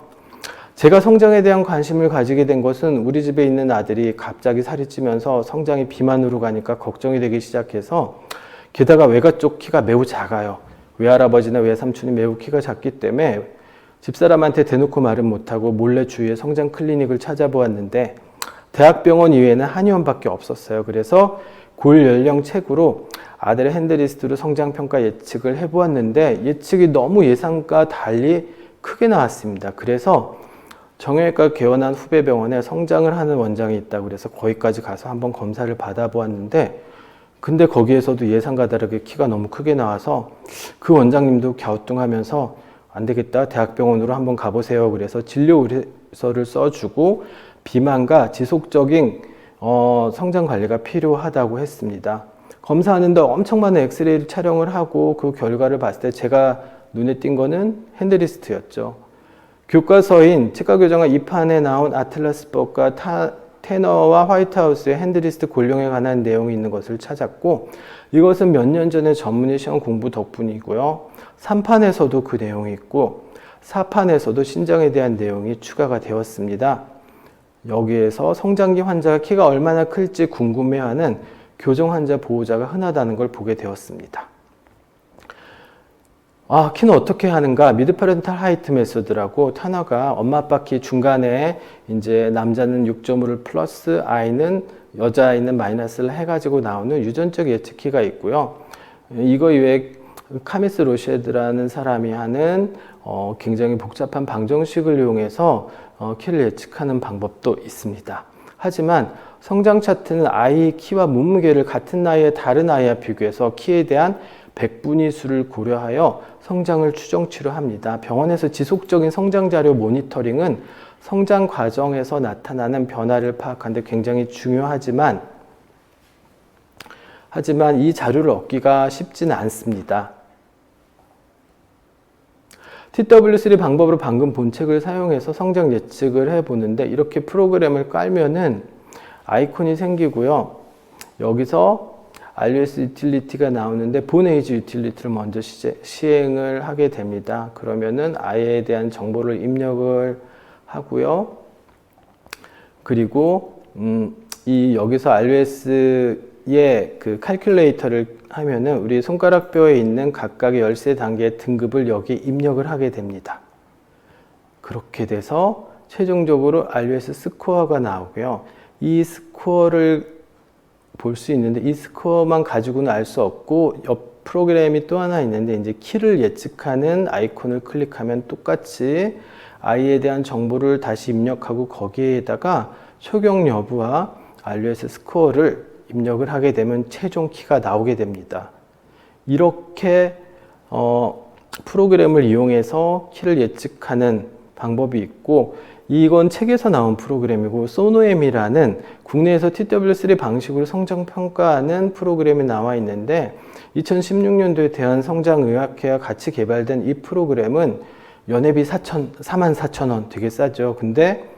제가 성장에 대한 관심을 가지게 된 것은 우리 집에 있는 아들이 갑자기 살이 찌면서 성장이 비만으로 가니까 걱정이 되기 시작해서 게다가 외가 쪽 키가 매우 작아요. 외할아버지나 외삼촌이 매우 키가 작기 때문에 집사람한테 대놓고 말은 못하고 몰래 주위에 성장 클리닉을 찾아보았는데 대학병원 이외에는 한의원밖에 없었어요. 그래서 골 연령 책으로 아들의 핸드리스트로 성장평가 예측을 해보았는데 예측이 너무 예상과 달리 크게 나왔습니다. 그래서 정형외과 개원한 후배 병원에 성장을 하는 원장이 있다고 그래서 거기까지 가서 한번 검사를 받아보았는데 근데 거기에서도 예상과 다르게 키가 너무 크게 나와서 그 원장님도 갸우뚱하면서 안 되겠다, 대학병원으로 한번 가보세요. 그래서 진료 의뢰서를 써주고 비만과 지속적인 성장 관리가 필요하다고 했습니다. 검사하는데 엄청 많은 엑스레이를 촬영을 하고 그 결과를 봤을 때 제가 눈에 띈 거는 핸드리스트였죠. 교과서인 치과교정학 2판에 나온 아틀라스법과 테너와 화이트하우스의 핸드리스트 골룡에 관한 내용이 있는 것을 찾았고 이것은 몇 년 전에 전문의 시험 공부 덕분이고요. 3판에서도 그 내용이 있고 4판에서도 신장에 대한 내용이 추가가 되었습니다. 여기에서 성장기 환자가 키가 얼마나 클지 궁금해하는 교정 환자 보호자가 흔하다는 걸 보게 되었습니다. 키는 어떻게 하는가? 미드퍼렌탈 하이트 메소드라고 테너가 엄마 아빠 키 중간에 이제 남자는 6.5를 플러스 여자아이는 마이너스를 해가지고 나오는 유전적 예측키가 있고요. 이거 이외에 카미스 로셰드라는 사람이 하는 굉장히 복잡한 방정식을 이용해서 키를 예측하는 방법도 있습니다. 하지만 성장 차트는 아이 키와 몸무게를 같은 나이의 다른 아이와 비교해서 키에 대한 백분위수를 고려하여 성장을 추정치로 합니다. 병원에서 지속적인 성장 자료 모니터링은 성장 과정에서 나타나는 변화를 파악하는 데 굉장히 중요하지만 이 자료를 얻기가 쉽지는 않습니다. TW3 방법으로 방금 본 책을 사용해서 성장 예측을 해보는데 이렇게 프로그램을 깔면은 아이콘이 생기고요. 여기서 RUS 유틸리티가 나오는데 본 에이지 유틸리티를 먼저 시행을 하게 됩니다. 그러면은 아이에 대한 정보를 입력을 하고요. 그리고 여기서 RUS의 그 칼큘레이터를 하면은 우리 손가락뼈에 있는 각각의 열쇠 단계의 등급을 여기 입력을 하게 됩니다. 그렇게 돼서 최종적으로 RUS 스코어가 나오고요. 이 스코어를 볼 수 있는데 이 스코어만 가지고는 알 수 없고 옆 프로그램이 또 하나 있는데 이제 키를 예측하는 아이콘을 클릭하면 똑같이 아이에 대한 정보를 다시 입력하고 거기에다가 초경 여부와 RUS 스코어를 입력을 하게 되면 최종 키가 나오게 됩니다. 이렇게 프로그램을 이용해서 키를 예측하는 방법이 있고, 이건 책에서 나온 프로그램이고 소노엠이라는 국내에서 TW3 방식으로 성장 평가하는 프로그램이 나와 있는데 2016년도에 대한성장의학회와 같이 개발된 이 프로그램은 연회비 44,000원, 되게 싸죠. 근데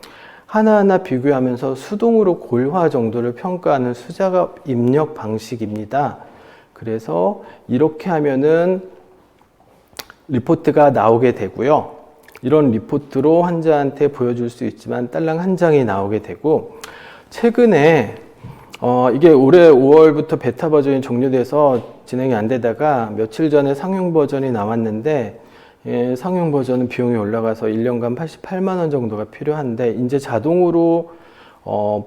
하나하나 비교하면서 수동으로 골화 정도를 평가하는 수작업 입력 방식입니다. 그래서 이렇게 하면은 리포트가 나오게 되고요. 이런 리포트로 환자한테 보여줄 수 있지만 딸랑 한 장이 나오게 되고, 최근에 이게 올해 5월부터 베타 버전이 종료돼서 진행이 안 되다가 며칠 전에 상용 버전이 나왔는데, 상용 버전은 비용이 올라가서 1년간 88만 원 정도가 필요한데 이제 자동으로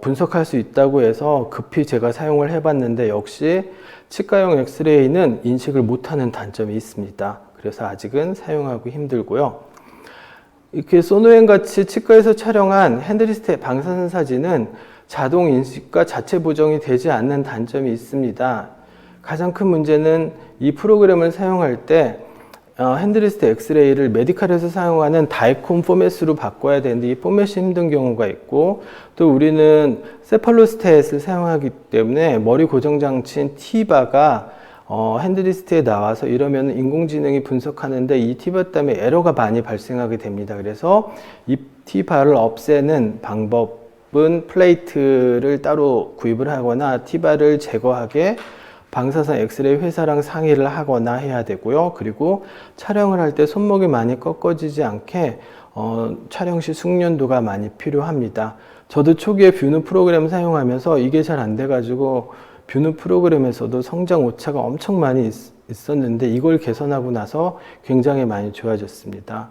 분석할 수 있다고 해서 급히 제가 사용을 해봤는데 역시 치과용 엑스레이는 인식을 못하는 단점이 있습니다. 그래서 아직은 사용하기 힘들고요. 이렇게 소노엠 같이 치과에서 촬영한 핸드리스트의 방사선 사진은 자동 인식과 자체 보정이 되지 않는 단점이 있습니다. 가장 큰 문제는 이 프로그램을 사용할 때 핸드리스트 엑스레이를 메디칼에서 사용하는 다이콘 포맷으로 바꿔야 되는데 이 포맷이 힘든 경우가 있고, 또 우리는 세팔로스탯을 사용하기 때문에 머리 고정 장치인 T바가 핸드리스트에 나와서 이러면 인공지능이 분석하는데 이 T바 때문에 에러가 많이 발생하게 됩니다. 그래서 이 T바를 없애는 방법은 플레이트를 따로 구입을 하거나 T바를 제거하게 방사선 엑스레이 회사랑 상의를 하거나 해야 되고요. 그리고 촬영을 할 때 손목이 많이 꺾어지지 않게 촬영 시 숙련도가 많이 필요합니다. 저도 초기에 뷰누 프로그램 사용하면서 이게 잘 안 돼가지고 뷰누 프로그램에서도 성장 오차가 엄청 많이 있었는데 이걸 개선하고 나서 굉장히 많이 좋아졌습니다.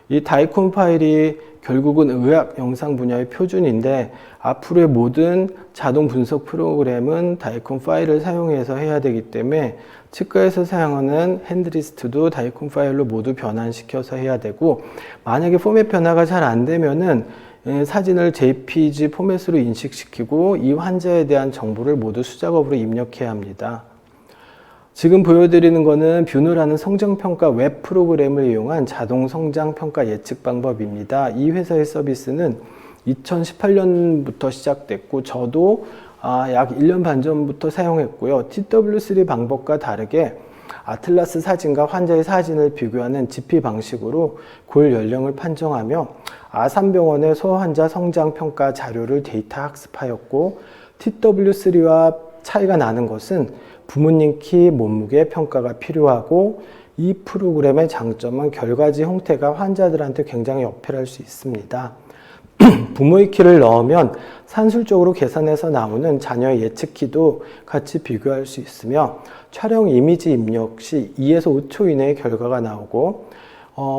이 다이콘 파일이 결국은 의학 영상 분야의 표준인데 앞으로의 모든 자동 분석 프로그램은 다이콘 파일을 사용해서 해야 되기 때문에 치과에서 사용하는 핸드리스트도 다이콘 파일로 모두 변환시켜서 해야 되고, 만약에 포맷 변화가 잘 안 되면은 사진을 JPG 포맷으로 인식시키고 이 환자에 대한 정보를 모두 수작업으로 입력해야 합니다. 지금 보여드리는 것은 뷰누라는 성장평가 웹 프로그램을 이용한 자동 성장평가 예측 방법입니다. 이 회사의 서비스는 2018년부터 시작됐고 저도 약 1년 반 전부터 사용했고요. TW3 방법과 다르게 아틀라스 사진과 환자의 사진을 비교하는 GP 방식으로 골 연령을 판정하며 아산병원의 소환자 성장평가 자료를 데이터 학습하였고, TW3와 차이가 나는 것은 부모님 키, 몸무게 평가가 필요하고, 이 프로그램의 장점은 결과지 형태가 환자들한테 굉장히 어필할 수 있습니다. 부모의 키를 넣으면 산술적으로 계산해서 나오는 자녀의 예측 키도 같이 비교할 수 있으며, 촬영 이미지 입력 시 2에서 5초 이내의 결과가 나오고,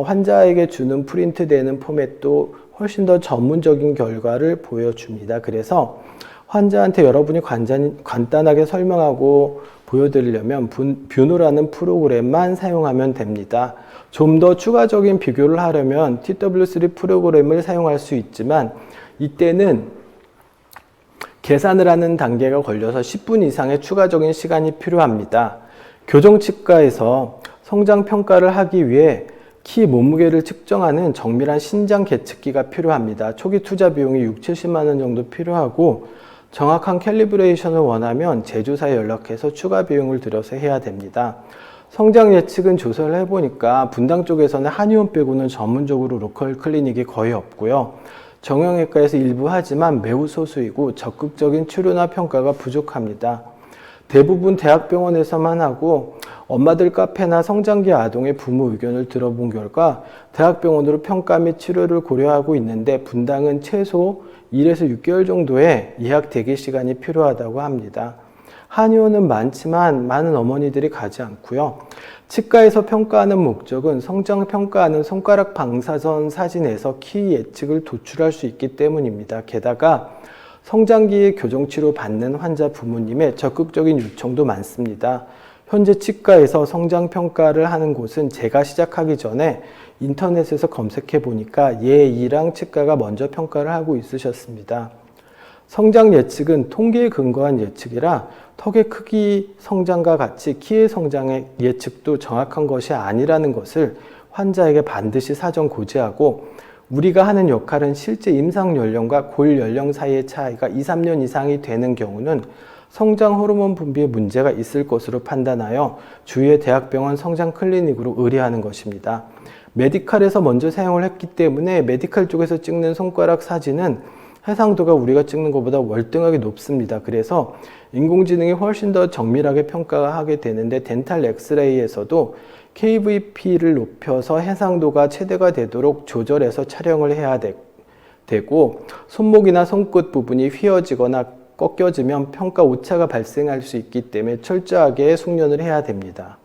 환자에게 주는 프린트되는 포맷도 훨씬 더 전문적인 결과를 보여줍니다. 그래서 환자한테 여러분이 간단하게 설명하고 보여드리려면 뷰누라는 프로그램만 사용하면 됩니다. 좀 더 추가적인 비교를 하려면 TW3 프로그램을 사용할 수 있지만 이때는 계산을 하는 단계가 걸려서 10분 이상의 추가적인 시간이 필요합니다. 교정치과에서 성장평가를 하기 위해 키 몸무게를 측정하는 정밀한 신장 계측기가 필요합니다. 초기 투자 비용이 6-70만 원 정도 필요하고, 정확한 캘리브레이션을 원하면 제조사에 연락해서 추가 비용을 들여서 해야 됩니다. 성장 예측은 조사를 해보니까 분당 쪽에서는 한의원 빼고는 전문적으로 로컬 클리닉이 거의 없고요. 정형외과에서 일부 하지만 매우 소수이고 적극적인 치료나 평가가 부족합니다. 대부분 대학병원에서만 하고, 엄마들 카페나 성장기 아동의 부모 의견을 들어본 결과 대학병원으로 평가 및 치료를 고려하고 있는데 분당은 최소 1에서 6개월 정도의 예약 대기 시간이 필요하다고 합니다. 한의원은 많지만 많은 어머니들이 가지 않고요. 치과에서 평가하는 목적은 성장 평가하는 손가락 방사선 사진에서 키 예측을 도출할 수 있기 때문입니다. 게다가 성장기 교정치료 받는 환자 부모님의 적극적인 요청도 많습니다. 현재 치과에서 성장 평가를 하는 곳은 제가 시작하기 전에 인터넷에서 검색해 보니까 예2랑 치과가 먼저 평가를 하고 있으셨습니다. 성장 예측은 통계에 근거한 예측이라 턱의 크기 성장과 같이 키의 성장의 예측도 정확한 것이 아니라는 것을 환자에게 반드시 사전 고지하고, 우리가 하는 역할은 실제 임상 연령과 골 연령 사이의 차이가 2, 3년 이상이 되는 경우는 성장 호르몬 분비에 문제가 있을 것으로 판단하여 주위의 대학병원 성장 클리닉으로 의뢰하는 것입니다. 메디칼에서 먼저 사용을 했기 때문에 메디칼 쪽에서 찍는 손가락 사진은 해상도가 우리가 찍는 것보다 월등하게 높습니다. 그래서 인공지능이 훨씬 더 정밀하게 평가하게 되는데, 덴탈 엑스레이에서도 KVP를 높여서 해상도가 최대가 되도록 조절해서 촬영을 해야 되고, 손목이나 손끝 부분이 휘어지거나 꺾여지면 평가 오차가 발생할 수 있기 때문에 철저하게 숙련을 해야 됩니다.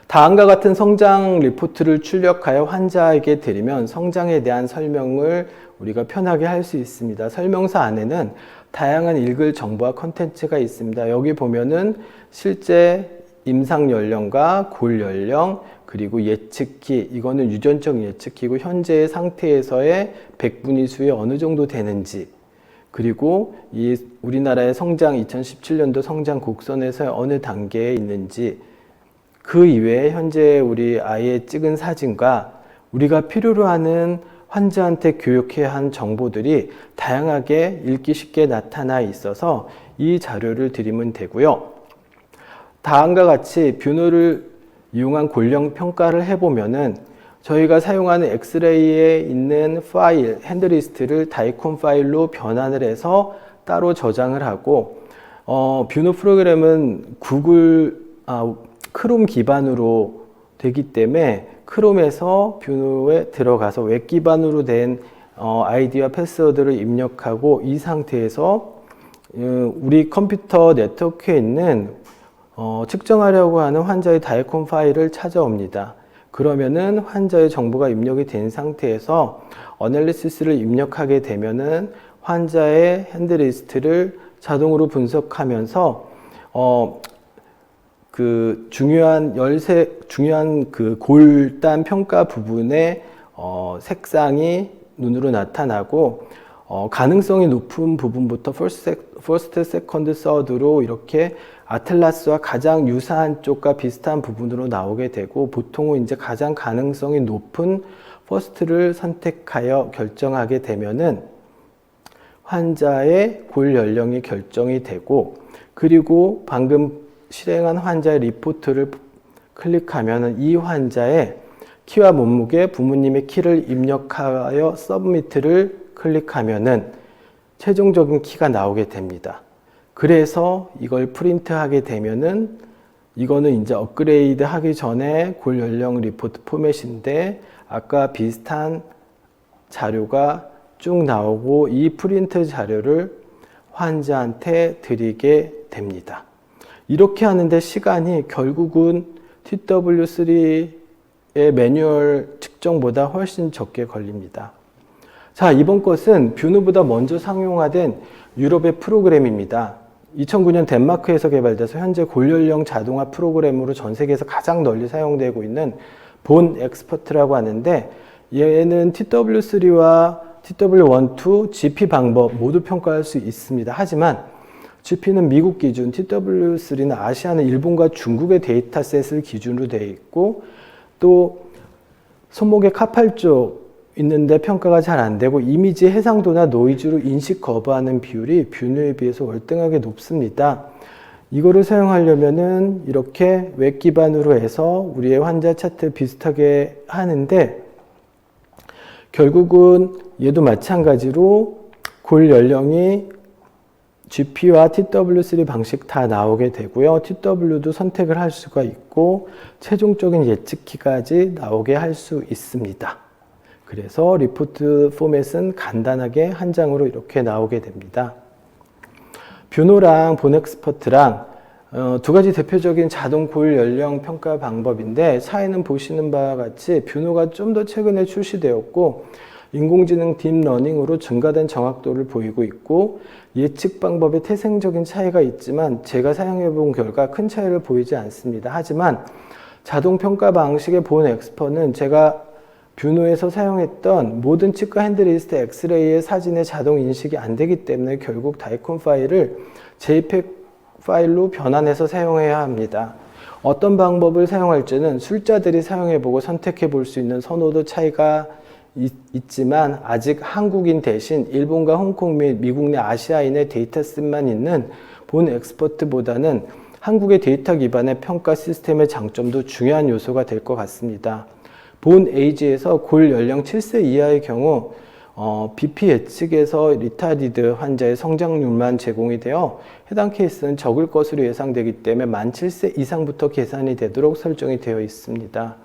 다음과 같은 성장 리포트를 출력하여 환자에게 드리면 성장에 대한 설명을 우리가 편하게 할 수 있습니다. 설명서 안에는 다양한 읽을 정보와 컨텐츠가 있습니다. 여기 보면은 실제 임상 연령과 골 연령, 그리고 예측키, 이거는 유전적 예측키고 현재의 상태에서의 백분위수에 어느 정도 되는지, 그리고 이 우리나라의 성장 2017년도 성장 곡선에서 어느 단계에 있는지, 그 이외에 현재 우리 아이의 찍은 사진과 우리가 필요로 하는 환자한테 교육해야 한 정보들이 다양하게 읽기 쉽게 나타나 있어서 이 자료를 드리면 되고요. 다음과 같이 뷰노를 이용한 골령 평가를 해보면은 저희가 사용하는 엑스레이에 있는 파일, 핸드리스트를 다이콘 파일로 변환을 해서 따로 저장을 하고, 뷰노 프로그램은 크롬 기반으로 되기 때문에 크롬에서 뷰노에 들어가서 웹 기반으로 된 아이디와 패스워드를 입력하고, 이 상태에서 우리 컴퓨터 네트워크에 있는 측정하려고 하는 환자의 다이콘 파일을 찾아옵니다. 그러면은 환자의 정보가 입력이 된 상태에서 어널리시스를 입력하게 되면은 환자의 핸드리스트를 자동으로 분석하면서 중요한 그 골단 평가 부분의 색상이 눈으로 나타나고, 가능성이 높은 부분부터 퍼스트, 세컨드, 서드로 이렇게 아틀라스와 가장 유사한 쪽과 비슷한 부분으로 나오게 되고, 보통은 이제 가장 가능성이 높은 퍼스트를 선택하여 결정하게 되면은 환자의 골 연령이 결정이 되고, 그리고 방금 실행한 환자의 리포트를 클릭하면 이 환자의 키와 몸무게, 부모님의 키를 입력하여 서브미트를 클릭하면은 최종적인 키가 나오게 됩니다. 그래서 이걸 프린트하게 되면은 이거는 이제 업그레이드 하기 전에 골 연령 리포트 포맷인데, 아까 비슷한 자료가 쭉 나오고 이 프린트 자료를 환자한테 드리게 됩니다. 이렇게 하는데 시간이 결국은 TW3의 매뉴얼 측정보다 훨씬 적게 걸립니다. 자, 이번 것은 뷰노보다 먼저 상용화된 유럽의 프로그램입니다. 2009년 덴마크에서 개발돼서 현재 골연령 자동화 프로그램으로 전 세계에서 가장 널리 사용되고 있는 본 엑스퍼트라고 하는데, 얘는 TW3와 TW1, 2, GP 방법 모두 평가할 수 있습니다. 하지만 GP는 미국 기준, TW3는 아시아는 일본과 중국의 데이터셋을 기준으로 되어 있고, 또 손목의 카팔 쪽 있는데 평가가 잘 안 되고, 이미지 해상도나 노이즈로 인식 거부하는 비율이 뷰노에 비해서 월등하게 높습니다. 이거를 사용하려면은 이렇게 웹 기반으로 해서 우리의 환자 차트 비슷하게 하는데, 결국은 얘도 마찬가지로 골 연령이 GP와 TW3 방식 다 나오게 되고요. TW도 선택을 할 수가 있고 최종적인 예측키까지 나오게 할 수 있습니다. 그래서 리포트 포맷은 간단하게 한 장으로 이렇게 나오게 됩니다. 뷰노랑 본엑스퍼트랑 두 가지 대표적인 자동 골 연령 평가 방법인데 차이는 보시는 바와 같이 뷰노가 좀 더 최근에 출시되었고 인공지능 딥러닝으로 증가된 정확도를 보이고 있고 예측 방법에 태생적인 차이가 있지만 제가 사용해 본 결과 큰 차이를 보이지 않습니다. 하지만 자동 평가 방식의 본엑스퍼는 제가 뷰노에서 사용했던 모든 치과 핸드리스트 엑스레이의 사진의 자동 인식이 안 되기 때문에 결국 다이콘 파일을 JPEG 파일로 변환해서 사용해야 합니다. 어떤 방법을 사용할지는 술자들이 사용해보고 선택해볼 수 있는 선호도 차이가 있지만 아직 한국인 대신 일본과 홍콩 및 미국 내 아시아인의 데이터셋만 있는 본 엑스퍼트보다는 한국의 데이터 기반의 평가 시스템의 장점도 중요한 요소가 될 것 같습니다. 본 에이지에서 골 연령 7세 이하의 경우 BP 예측에서 리타디드 환자의 성장률만 제공이 되어 해당 케이스는 적을 것으로 예상되기 때문에 만 7세 이상부터 계산이 되도록 설정이 되어 있습니다.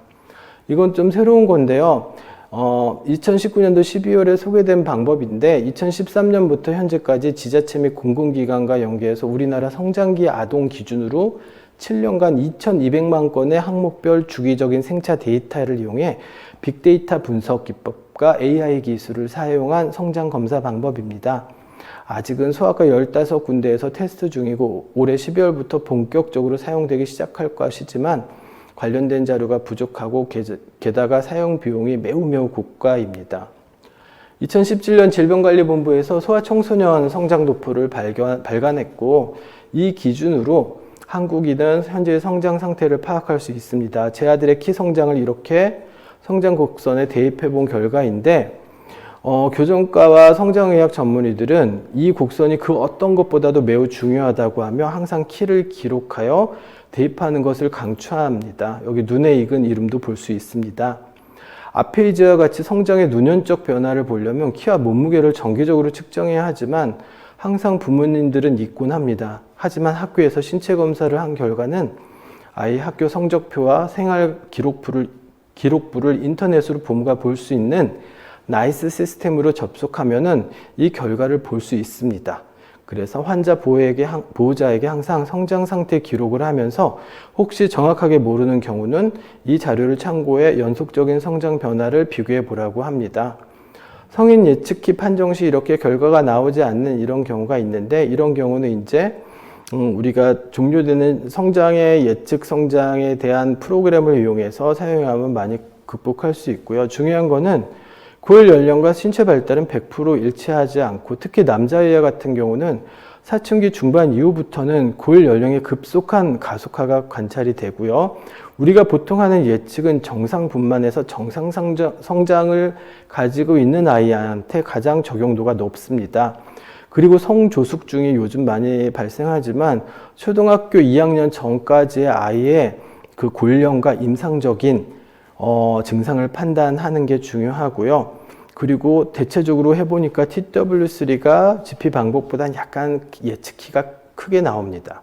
이건 좀 새로운 건데요. 2019년도 12월에 소개된 방법인데 2013년부터 현재까지 지자체 및 공공기관과 연계해서 우리나라 성장기 아동 기준으로 7년간 2200만 건의 항목별 주기적인 생차 데이터를 이용해 빅데이터 분석 기법과 AI 기술을 사용한 성장 검사 방법입니다. 아직은 소아과 15군데에서 테스트 중이고 올해 12월부터 본격적으로 사용되기 시작할 것이지만 관련된 자료가 부족하고 게다가 사용 비용이 매우 고가입니다. 2017년 질병관리본부에서 소아청소년 성장도표를 발간했고 이 기준으로 한국인은 현재의 성장 상태를 파악할 수 있습니다. 제 아들의 키 성장을 이렇게 성장 곡선에 대입해 본 결과인데 교정과와 성장의학 전문의들은 이 곡선이 그 어떤 것보다도 매우 중요하다고 하며 항상 키를 기록하여 대입하는 것을 강추합니다. 여기 눈에 익은 이름도 볼 수 있습니다. 아페이지와 같이 성장의 누년적 변화를 보려면 키와 몸무게를 정기적으로 측정해야 하지만 항상 부모님들은 잊곤 합니다. 하지만 학교에서 신체 검사를 한 결과는 아이 학교 성적표와 생활 기록부를 인터넷으로 부모가 볼 수 있는 나이스 시스템으로 접속하면은 이 결과를 볼 수 있습니다. 그래서 환자 보호자에게 항상 성장 상태 기록을 하면서 혹시 정확하게 모르는 경우는 이 자료를 참고해 연속적인 성장 변화를 비교해 보라고 합니다. 성인 예측키 판정 시 이렇게 결과가 나오지 않는 이런 경우가 있는데 이런 경우는 이제 우리가 종료되는 성장의 예측 성장에 대한 프로그램을 이용해서 사용하면 많이 극복할 수 있고요. 중요한 거는 골 연령과 신체 발달은 100% 일치하지 않고 특히 남자아이 같은 경우는 사춘기 중반 이후부터는 골 연령의 급속한 가속화가 관찰이 되고요. 우리가 보통 하는 예측은 정상 분만에서 정상 성장을 가지고 있는 아이한테 가장 적용도가 높습니다. 그리고 성조숙중이 요즘 많이 발생하지만 초등학교 2학년 전까지의 아이의 그 골령과 임상적인 증상을 판단하는 게 중요하고요. 그리고 대체적으로 해보니까 TW3가 GP 방법보다는 약간 예측키가 크게 나옵니다.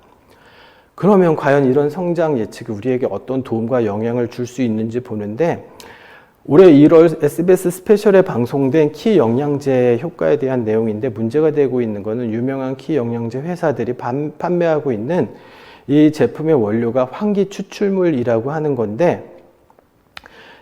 그러면 과연 이런 성장 예측이 우리에게 어떤 도움과 영향을 줄 수 있는지 보는데 올해 1월 SBS 스페셜에 방송된 키 영양제 효과에 대한 내용인데 문제가 되고 있는 것은 유명한 키 영양제 회사들이 판매하고 있는 이 제품의 원료가 환기 추출물이라고 하는 건데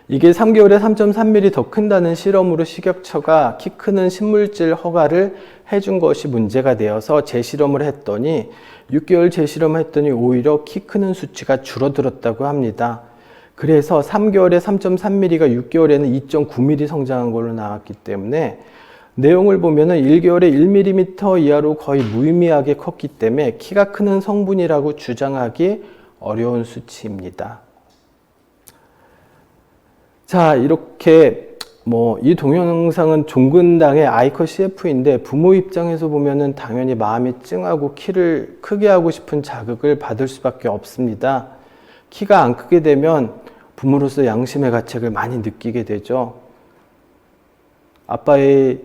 이게 3개월에 3.3mm 더 큰다는 실험으로 식약처가 키 크는 신물질 허가를 해준 것이 문제가 되어서 재실험을 했더니 6개월 재실험을 했더니 오히려 키 크는 수치가 줄어들었다고 합니다. 그래서 3개월에 3.3mm가 6개월에는 2.9mm 성장한 걸로 나왔기 때문에 내용을 보면은 1개월에 1mm 이하로 거의 무의미하게 컸기 때문에 키가 크는 성분이라고 주장하기 어려운 수치입니다. 자, 이렇게 이 동영상은 종근당의 아이컷 CF인데 부모 입장에서 보면은 당연히 마음이 찡하고 키를 크게 하고 싶은 자극을 받을 수밖에 없습니다. 키가 안 크게 되면 부모로서 양심의 가책을 많이 느끼게 되죠. 아빠의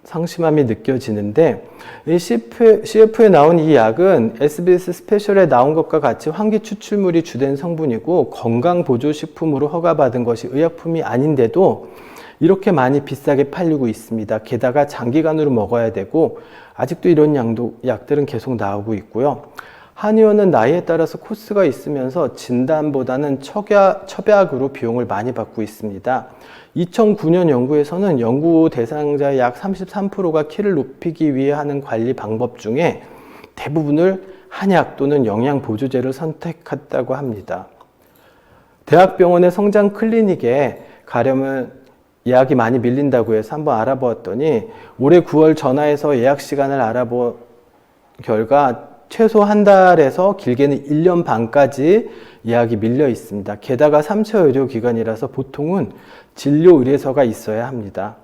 상심함이 느껴지는데 이 CF에 나온 이 약은 SBS 스페셜에 나온 것과 같이 환기 추출물이 주된 성분이고 건강보조식품으로 허가받은 것이 의약품이 아닌데도 이렇게 많이 비싸게 팔리고 있습니다. 게다가 장기간으로 먹어야 되고 아직도 이런 약들은 계속 나오고 있고요. 한의원은 나이에 따라서 코스가 있으면서 진단보다는 첩약으로 비용을 많이 받고 있습니다. 2009년 연구에서는 연구 대상자의 약 33%가 키를 높이기 위해 하는 관리 방법 중에 대부분을 한약 또는 영양보조제를 선택했다고 합니다. 대학병원의 성장 클리닉에 가려면 예약이 많이 밀린다고 해서 한번 알아보았더니 올해 9월 전화해서 예약 시간을 알아본 결과 최소 한 달에서 길게는 1년 반까지 예약이 밀려 있습니다. 게다가 3차 의료기관이라서 보통은 진료 의뢰서가 있어야 합니다.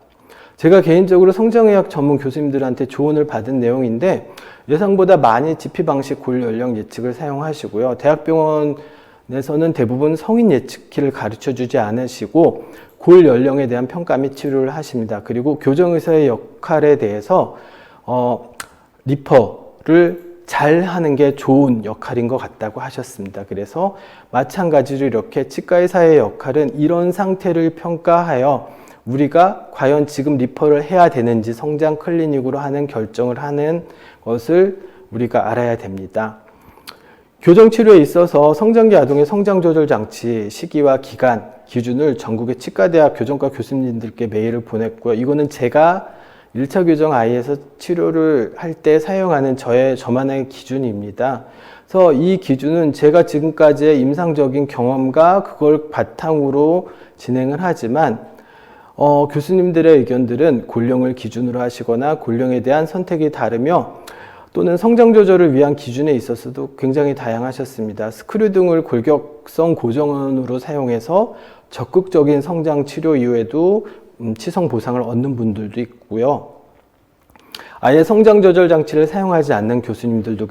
제가 개인적으로 성장의학 전문 교수님들한테 조언을 받은 내용인데 예상보다 많이 지피 방식 골 연령 예측을 사용하시고요. 대학병원에서는 대부분 성인 예측키를 가르쳐 주지 않으시고 골 연령에 대한 평가 및 치료를 하십니다. 그리고 교정의사의 역할에 대해서 리퍼를 잘 하는 게 좋은 역할인 것 같다고 하셨습니다. 그래서 마찬가지로 이렇게 치과의사의 역할은 이런 상태를 평가하여 우리가 과연 지금 리퍼를 해야 되는지 성장 클리닉으로 하는 결정을 하는 것을 우리가 알아야 됩니다. 교정치료에 있어서 성장기 아동의 성장조절 장치 시기와 기간, 기준을 전국의 치과대학 교정과 교수님들께 메일을 보냈고요. 이거는 제가 1차 교정 아이에서 치료를 할 때 사용하는 저만의 기준입니다. 그래서 이 기준은 제가 지금까지의 임상적인 경험과 그걸 바탕으로 진행을 하지만 교수님들의 의견들은 골령을 기준으로 하시거나 골령에 대한 선택이 다르며 또는 성장 조절을 위한 기준에 있어서도 굉장히 다양하셨습니다. 스크류 등을 골격성 고정원으로 사용해서 적극적인 성장 치료 이후에도 치성 보상을 얻는 분들도 있고요. 아예 성장 조절 장치를 사용하지 않는 교수님들도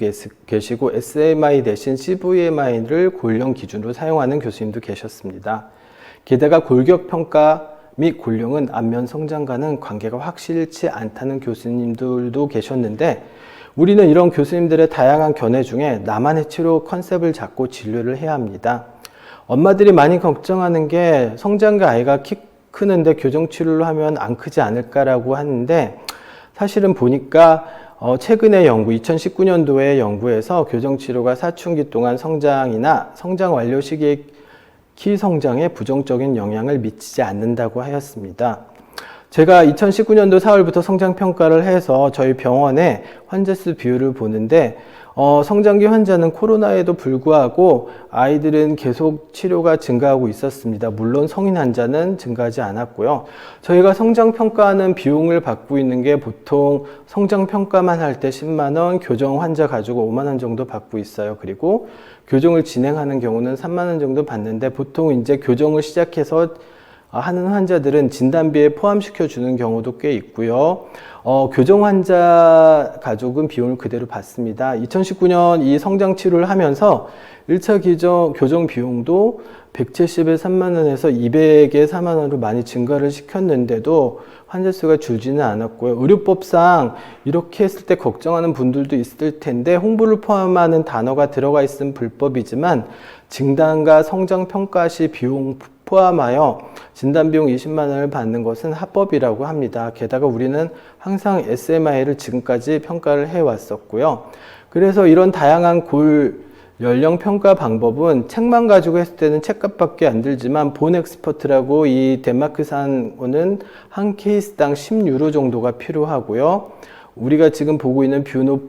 계시고 SMI 대신 CVMI를 골령 기준으로 사용하는 교수님도 계셨습니다. 게다가 골격 평가 및 골령은 안면 성장과는 관계가 확실치 않다는 교수님들도 계셨는데 우리는 이런 교수님들의 다양한 견해 중에 나만의 치료 컨셉을 잡고 진료를 해야 합니다. 엄마들이 많이 걱정하는 게 성장기 아이가 키 크는데 교정치료를 하면 안 크지 않을까라고 하는데 사실은 보니까 최근의 연구, 2019년도의 연구에서 교정치료가 사춘기 동안 성장이나 성장 완료 시기의 키 성장에 부정적인 영향을 미치지 않는다고 하였습니다. 제가 2019년도 4월부터 성장평가를 해서 저희 병원의 환자 수 비율을 보는데 성장기 환자는 코로나에도 불구하고 아이들은 계속 치료가 증가하고 있었습니다. 물론 성인 환자는 증가하지 않았고요. 저희가 성장평가하는 비용을 받고 있는 게 보통 성장평가만 할 때 10만 원, 교정 환자 가지고 5만 원 정도 받고 있어요. 그리고 교정을 진행하는 경우는 3만 원 정도 받는데 보통 이제 교정을 시작해서 하는 환자들은 진단비에 포함시켜 주는 경우도 꽤 있고요. 교정 환자 가족은 비용을 그대로 받습니다. 2019년 이 성장 치료를 하면서 1차 교정 비용도 170에 3만 원에서 200에 4만 원으로 많이 증가를 시켰는데도 환자 수가 줄지는 않았고요. 의료법상 이렇게 했을 때 걱정하는 분들도 있을 텐데 홍보를 포함하는 단어가 들어가 있으면 불법이지만 진단과 성장 평가 시 비용 포함하여 진단비용 20만 원을 받는 것은 합법이라고 합니다. 게다가 우리는 항상 SMI를 지금까지 평가를 해왔었고요. 그래서 이런 다양한 골 연령 평가 방법은 책만 가지고 했을 때는 책값밖에 안 들지만 본엑스퍼트라고 이 덴마크산 거는 한 케이스당 10유로 정도가 필요하고요. 우리가 지금 보고 있는 뷰노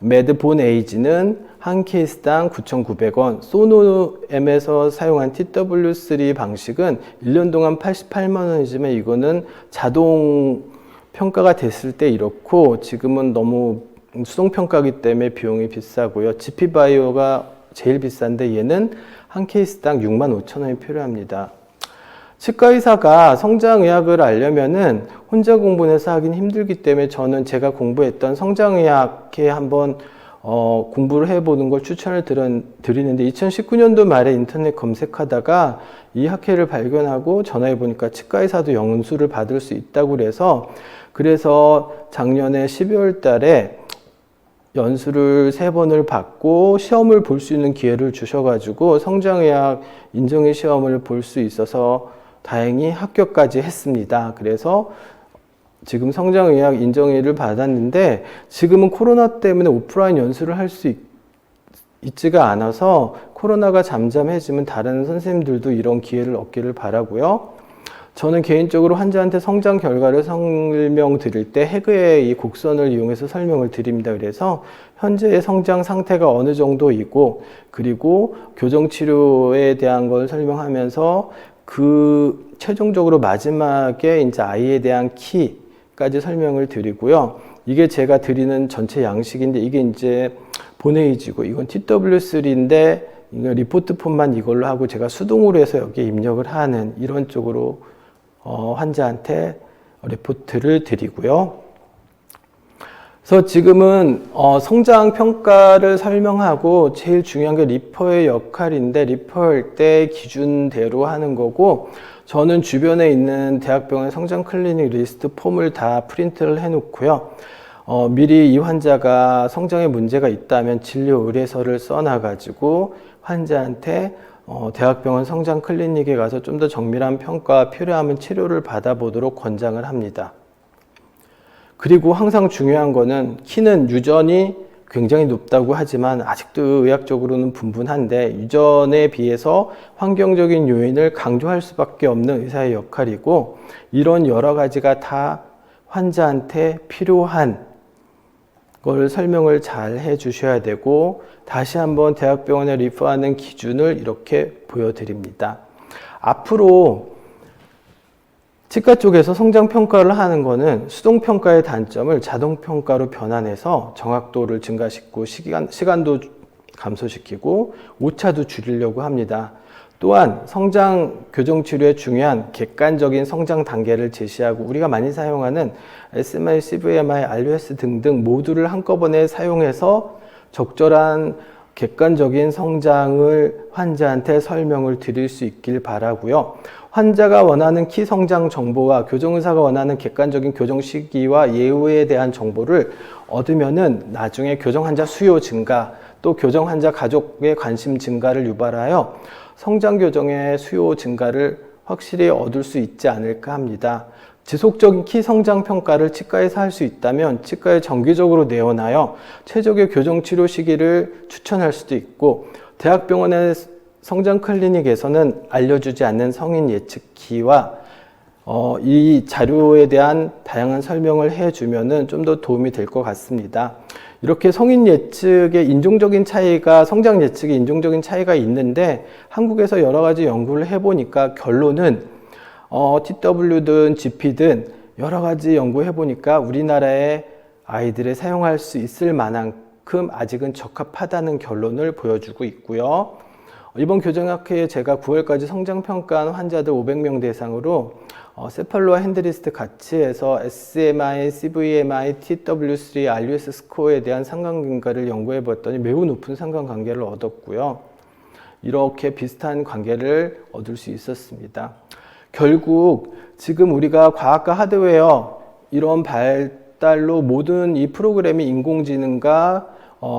매드 본 에이지는 한 케이스당 9,900원, 소노엠에서 사용한 TW3 방식은 1년 동안 88만 원이지만 이거는 자동 평가가 됐을 때 이렇고 지금은 너무 수동 평가이기 때문에 비용이 비싸고요. GP바이오가 제일 비싼데 얘는 한 케이스당 6만 5천 원이 필요합니다. 치과 의사가 성장의학을 알려면은 혼자 공부해서 하긴 힘들기 때문에 저는 제가 공부했던 성장의학에 한번 공부를 해보는 걸 추천을 드리는데 2019년도 말에 인터넷 검색하다가 이 학회를 발견하고 전화해 보니까 치과 의사도 연수를 받을 수 있다고 그래서 작년에 12월 달에 연수를 3번을 받고 시험을 볼 수 있는 기회를 주셔가지고 성장의학 인정의 시험을 볼 수 있어서 다행히 합격까지 했습니다. 그래서 지금 성장의학 인정일을 받았는데 지금은 코로나 때문에 오프라인 연수를 할 수 있지가 않아서 코로나가 잠잠해지면 다른 선생님들도 이런 기회를 얻기를 바라고요. 저는 개인적으로 환자한테 성장 결과를 설명드릴 때 해그의 이 곡선을 이용해서 설명을 드립니다. 그래서 현재의 성장 상태가 어느 정도이고 그리고 교정치료에 대한 걸 설명하면서 그 최종적으로 마지막에 이제 아이에 대한 키까지 설명을 드리고요. 이게 제가 드리는 전체 양식인데 이게 이제 본회의지고 이건 TW3인데 이거 리포트 폼만 이걸로 하고 제가 수동으로 해서 여기에 입력을 하는 이런 쪽으로 환자한테 리포트를 드리고요. 그래서 지금은 성장 평가를 설명하고 제일 중요한 게 리퍼의 역할인데 리퍼할 때 기준대로 하는 거고 저는 주변에 있는 대학병원 성장 클리닉 리스트 폼을 다 프린트를 해 놓고요. 미리 이 환자가 성장에 문제가 있다면 진료 의뢰서를 써놔가지고 환자한테 대학병원 성장 클리닉에 가서 좀 더 정밀한 평가, 필요하면 치료를 받아보도록 권장을 합니다. 그리고 항상 중요한 거는 키는 유전이 굉장히 높다고 하지만 아직도 의학적으로는 분분한데 유전에 비해서 환경적인 요인을 강조할 수밖에 없는 의사의 역할이고 이런 여러 가지가 다 환자한테 필요한 걸 설명을 잘 해주셔야 되고 다시 한번 대학병원에 리퍼하는 기준을 이렇게 보여드립니다. 앞으로 치과 쪽에서 성장평가를 하는 거는 수동평가의 단점을 자동평가로 변환해서 정확도를 증가시키고 시간도 감소시키고 오차도 줄이려고 합니다. 또한 성장 교정치료에 중요한 객관적인 성장 단계를 제시하고 우리가 많이 사용하는 SMI, CVMI, RUS 등등 모두를 한꺼번에 사용해서 적절한 객관적인 성장을 환자한테 설명을 드릴 수 있길 바라고요. 환자가 원하는 키 성장 정보와 교정의사가 원하는 객관적인 교정 시기와 예후에 대한 정보를 얻으면은 나중에 교정 환자 수요 증가 또 교정 환자 가족의 관심 증가를 유발하여 성장 교정의 수요 증가를 확실히 얻을 수 있지 않을까 합니다. 지속적인 키 성장 평가를 치과에서 할 수 있다면 치과에 정기적으로 내원하여 최적의 교정 치료 시기를 추천할 수도 있고 대학병원의 성장 클리닉에서는 알려주지 않는 성인 예측키와 이 자료에 대한 다양한 설명을 해주면은 좀 더 도움이 될 것 같습니다. 이렇게 성인 예측의 인종적인 차이가, 성장 예측의 인종적인 차이가 있는데 한국에서 여러 가지 연구를 해보니까 결론은 TW든 GP든 여러 가지 연구해보니까 우리나라의 아이들에 사용할 수 있을 만큼 아직은 적합하다는 결론을 보여주고 있고요. 이번 교정학회에 제가 9월까지 성장평가한 환자들 500명 대상으로 세팔로와 핸드리스트 같이 해서 SMI, CVMI, TW3, RUS 스코어에 대한 상관관계를 연구해 봤더니 매우 높은 상관관계를 얻었고요. 이렇게 비슷한 관계를 얻을 수 있었습니다. 결국 지금 우리가 과학과 하드웨어 이런 발달로 모든 이 프로그램이 인공지능과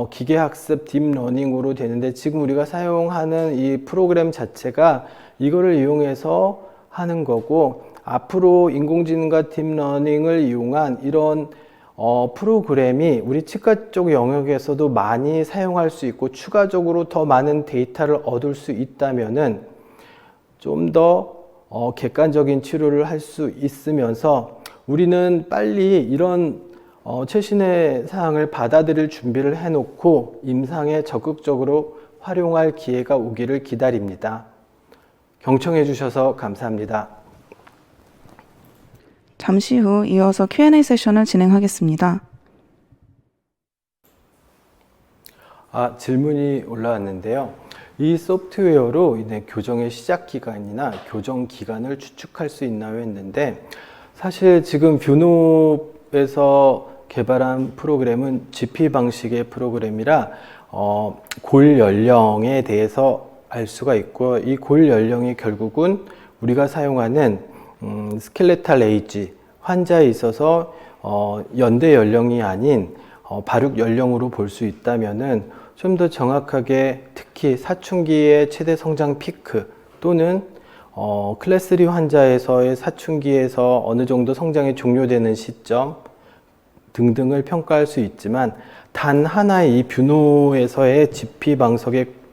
기계학습, 딥러닝으로 되는데 지금 우리가 사용하는 이 프로그램 자체가 이거를 이용해서 하는 거고 앞으로 인공지능과 딥러닝을 이용한 이런 프로그램이 우리 치과 쪽 영역에서도 많이 사용할 수 있고 추가적으로 더 많은 데이터를 얻을 수 있다면은 좀 더 객관적인 치료를 할 수 있으면서 우리는 빨리 이런 최신의 사항을 받아들일 준비를 해놓고 임상에 적극적으로 활용할 기회가 오기를 기다립니다. 경청해 주셔서 감사합니다. 잠시 후 이어서 Q&A 세션을 진행하겠습니다. 질문이 올라왔는데요. 이 소프트웨어로 교정의 시작 기간이나 교정 기간을 추측할 수 있나요? 했는데 사실 지금 뷰노에서 개발한 프로그램은 GP 방식의 프로그램이라 골 연령에 대해서 알 수가 있고요. 이 골 연령이 결국은 우리가 사용하는 스켈레탈 에이지, 환자에 있어서 연대 연령이 아닌 발육 연령으로 볼 수 있다면은 좀 더 정확하게 특히 사춘기의 최대 성장 피크 또는 클래스 3 환자에서의 사춘기에서 어느 정도 성장이 종료되는 시점 등등을 평가할 수 있지만 단 하나의 이 뷰노에서의 GP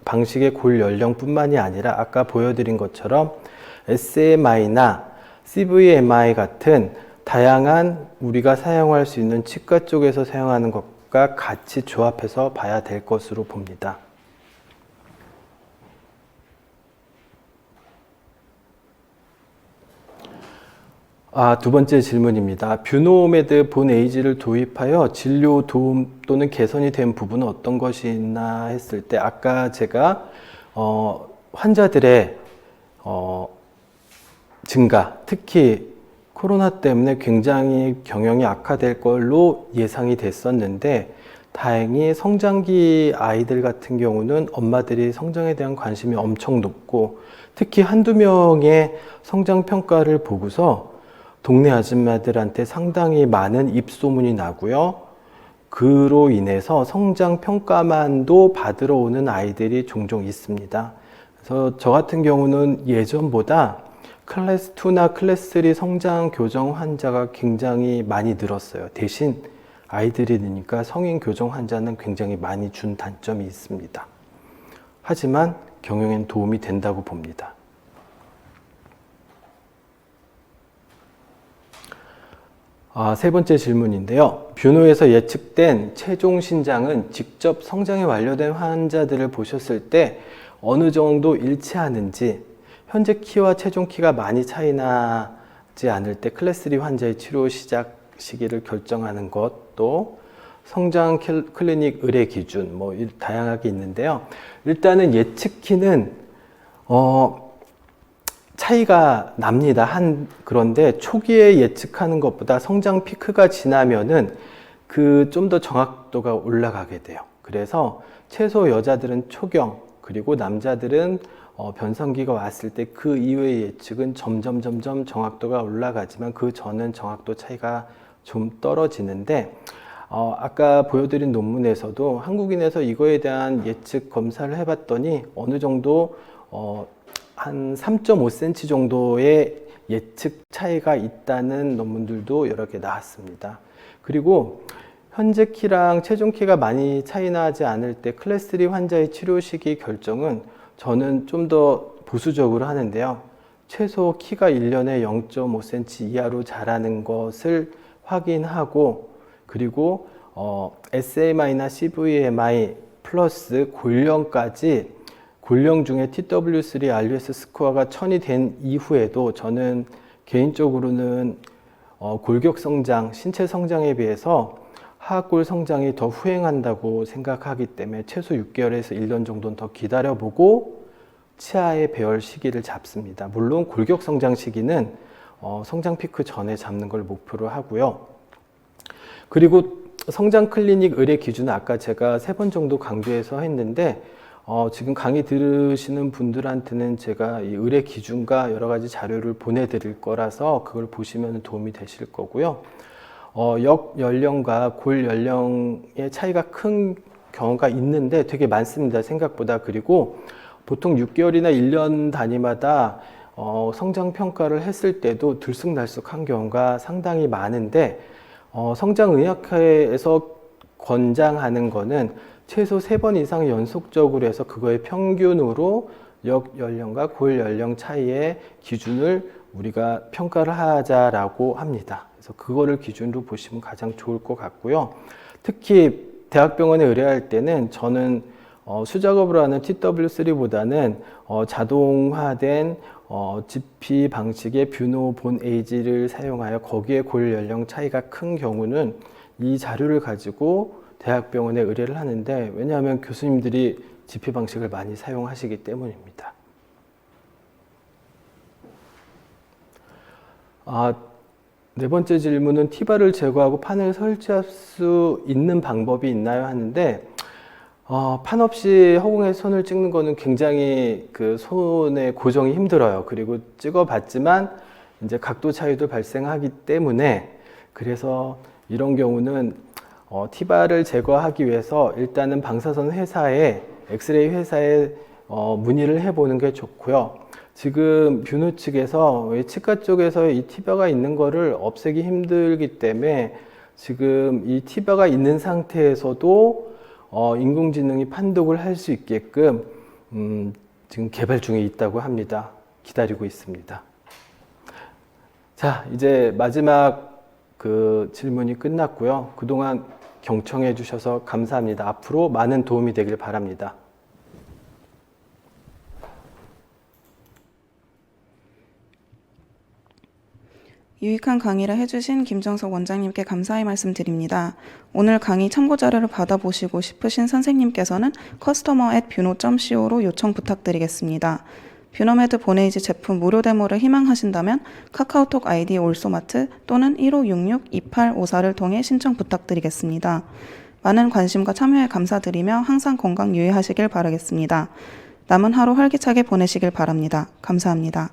방식의 골 연령뿐만이 아니라 아까 보여드린 것처럼 SMI나 CVMI 같은 다양한 우리가 사용할 수 있는 치과 쪽에서 사용하는 것과 같이 조합해서 봐야 될 것으로 봅니다. 두 번째 질문입니다. 뷰노메드 본 에이지를 도입하여 진료 도움 또는 개선이 된 부분은 어떤 것이 있나 했을 때 아까 제가 환자들의 증가, 특히 코로나 때문에 굉장히 경영이 악화될 걸로 예상이 됐었는데 다행히 성장기 아이들 같은 경우는 엄마들이 성장에 대한 관심이 엄청 높고 특히 한두 명의 성장 평가를 보고서 동네 아줌마들한테 상당히 많은 입소문이 나고요. 그로 인해서 성장 평가만도 받으러 오는 아이들이 종종 있습니다. 그래서 저 같은 경우는 예전보다 클래스 2나 클래스 3 성장 교정 환자가 굉장히 많이 늘었어요. 대신 아이들이 느니까 성인 교정 환자는 굉장히 많이 준 단점이 있습니다. 하지만 경영엔 도움이 된다고 봅니다. 세 번째 질문인데요. 뷰노에서 예측된 최종 신장은 직접 성장이 완료된 환자들을 보셨을 때 어느 정도 일치하는지, 현재 키와 최종 키가 많이 차이 나지 않을 때 클래스 3 환자의 치료 시작 시기를 결정하는 것도 성장 클리닉 의뢰 기준 다양하게 있는데요. 일단은 예측 키는 차이가 납니다. 그런데 초기에 예측하는 것보다 성장 피크가 지나면은 좀 더 정확도가 올라가게 돼요. 그래서 최소 여자들은 초경, 그리고 남자들은 변성기가 왔을 때 그 이후의 예측은 점점 정확도가 올라가지만 그 전은 정확도 차이가 좀 떨어지는데 아까 보여드린 논문에서도 한국인에서 이거에 대한 예측 검사를 해봤더니 어느 정도 한 3.5cm 정도의 예측 차이가 있다는 논문들도 여러 개 나왔습니다. 그리고 현재 키랑 최종 키가 많이 차이 나지 않을 때 클래스 3 환자의 치료 시기 결정은 저는 좀 더 보수적으로 하는데요. 최소 키가 1년에 0.5cm 이하로 자라는 것을 확인하고, 그리고 SMI나 CVMI 플러스 골령까지, 골령 중에 TW3 RUS 스코어가 1000이 된 이후에도 저는 개인적으로는 골격 성장, 신체 성장에 비해서 하악골 성장이 더 후행한다고 생각하기 때문에 최소 6개월에서 1년 정도는 더 기다려보고 치아의 배열 시기를 잡습니다. 물론 골격 성장 시기는 성장 피크 전에 잡는 걸 목표로 하고요. 그리고 성장 클리닉 의뢰 기준은 아까 제가 3번 정도 강조해서 했는데 지금 강의 들으시는 분들한테는 제가 이 의뢰 기준과 여러 가지 자료를 보내드릴 거라서 그걸 보시면 도움이 되실 거고요. 역 연령과 골 연령의 차이가 큰 경우가 있는데 되게 많습니다. 생각보다. 그리고 보통 6개월이나 1년 단위마다 성장 평가를 했을 때도 들쑥날쑥한 경우가 상당히 많은데 성장의학회에서 권장하는 거는 최소 3번 이상 연속적으로 해서 그거의 평균으로 역 연령과 골 연령 차이의 기준을 우리가 평가를 하자라고 합니다. 그래서 그거를 기준으로 보시면 가장 좋을 것 같고요. 특히 대학병원에 의뢰할 때는 저는 수작업으로 하는 TW3보다는 자동화된 GP 방식의 뷰노 본 에이지를 사용하여 거기에 골 연령 차이가 큰 경우는 이 자료를 가지고 대학병원에 의뢰를 하는데, 왜냐하면 교수님들이 GP 방식을 많이 사용하시기 때문입니다. 네 번째 질문은 티바를 제거하고 판을 설치할 수 있는 방법이 있나요? 하는데 판 없이 허공에 손을 찍는 거는 굉장히 그 손의 고정이 힘들어요. 그리고 찍어봤지만 이제 각도 차이도 발생하기 때문에, 그래서 이런 경우는 티바를 제거하기 위해서 일단은 방사선 회사에, 엑스레이 회사에 문의를 해보는 게 좋고요. 지금 뷰노 측에서 치과 쪽에서 이 티바가 있는 거를 없애기 힘들기 때문에 지금 이 티바가 있는 상태에서도 인공지능이 판독을 할 수 있게끔 지금 개발 중에 있다고 합니다. 기다리고 있습니다. 자, 이제 마지막 그 질문이 끝났고요. 그동안 경청해 주셔서 감사합니다. 앞으로 많은 도움이 되길 바랍니다. 유익한 강의를 해주신 김정석 원장님께 감사의 말씀드립니다. 오늘 강의 참고 자료를 받아보시고 싶으신 선생님께서는 customer@buno.co로 요청 부탁드리겠습니다. 뷰노메드 보네이지 제품 무료 데모를 희망하신다면 카카오톡 아이디 올소마트 또는 1566-2854를 통해 신청 부탁드리겠습니다. 많은 관심과 참여에 감사드리며 항상 건강 유의하시길 바라겠습니다. 남은 하루 활기차게 보내시길 바랍니다. 감사합니다.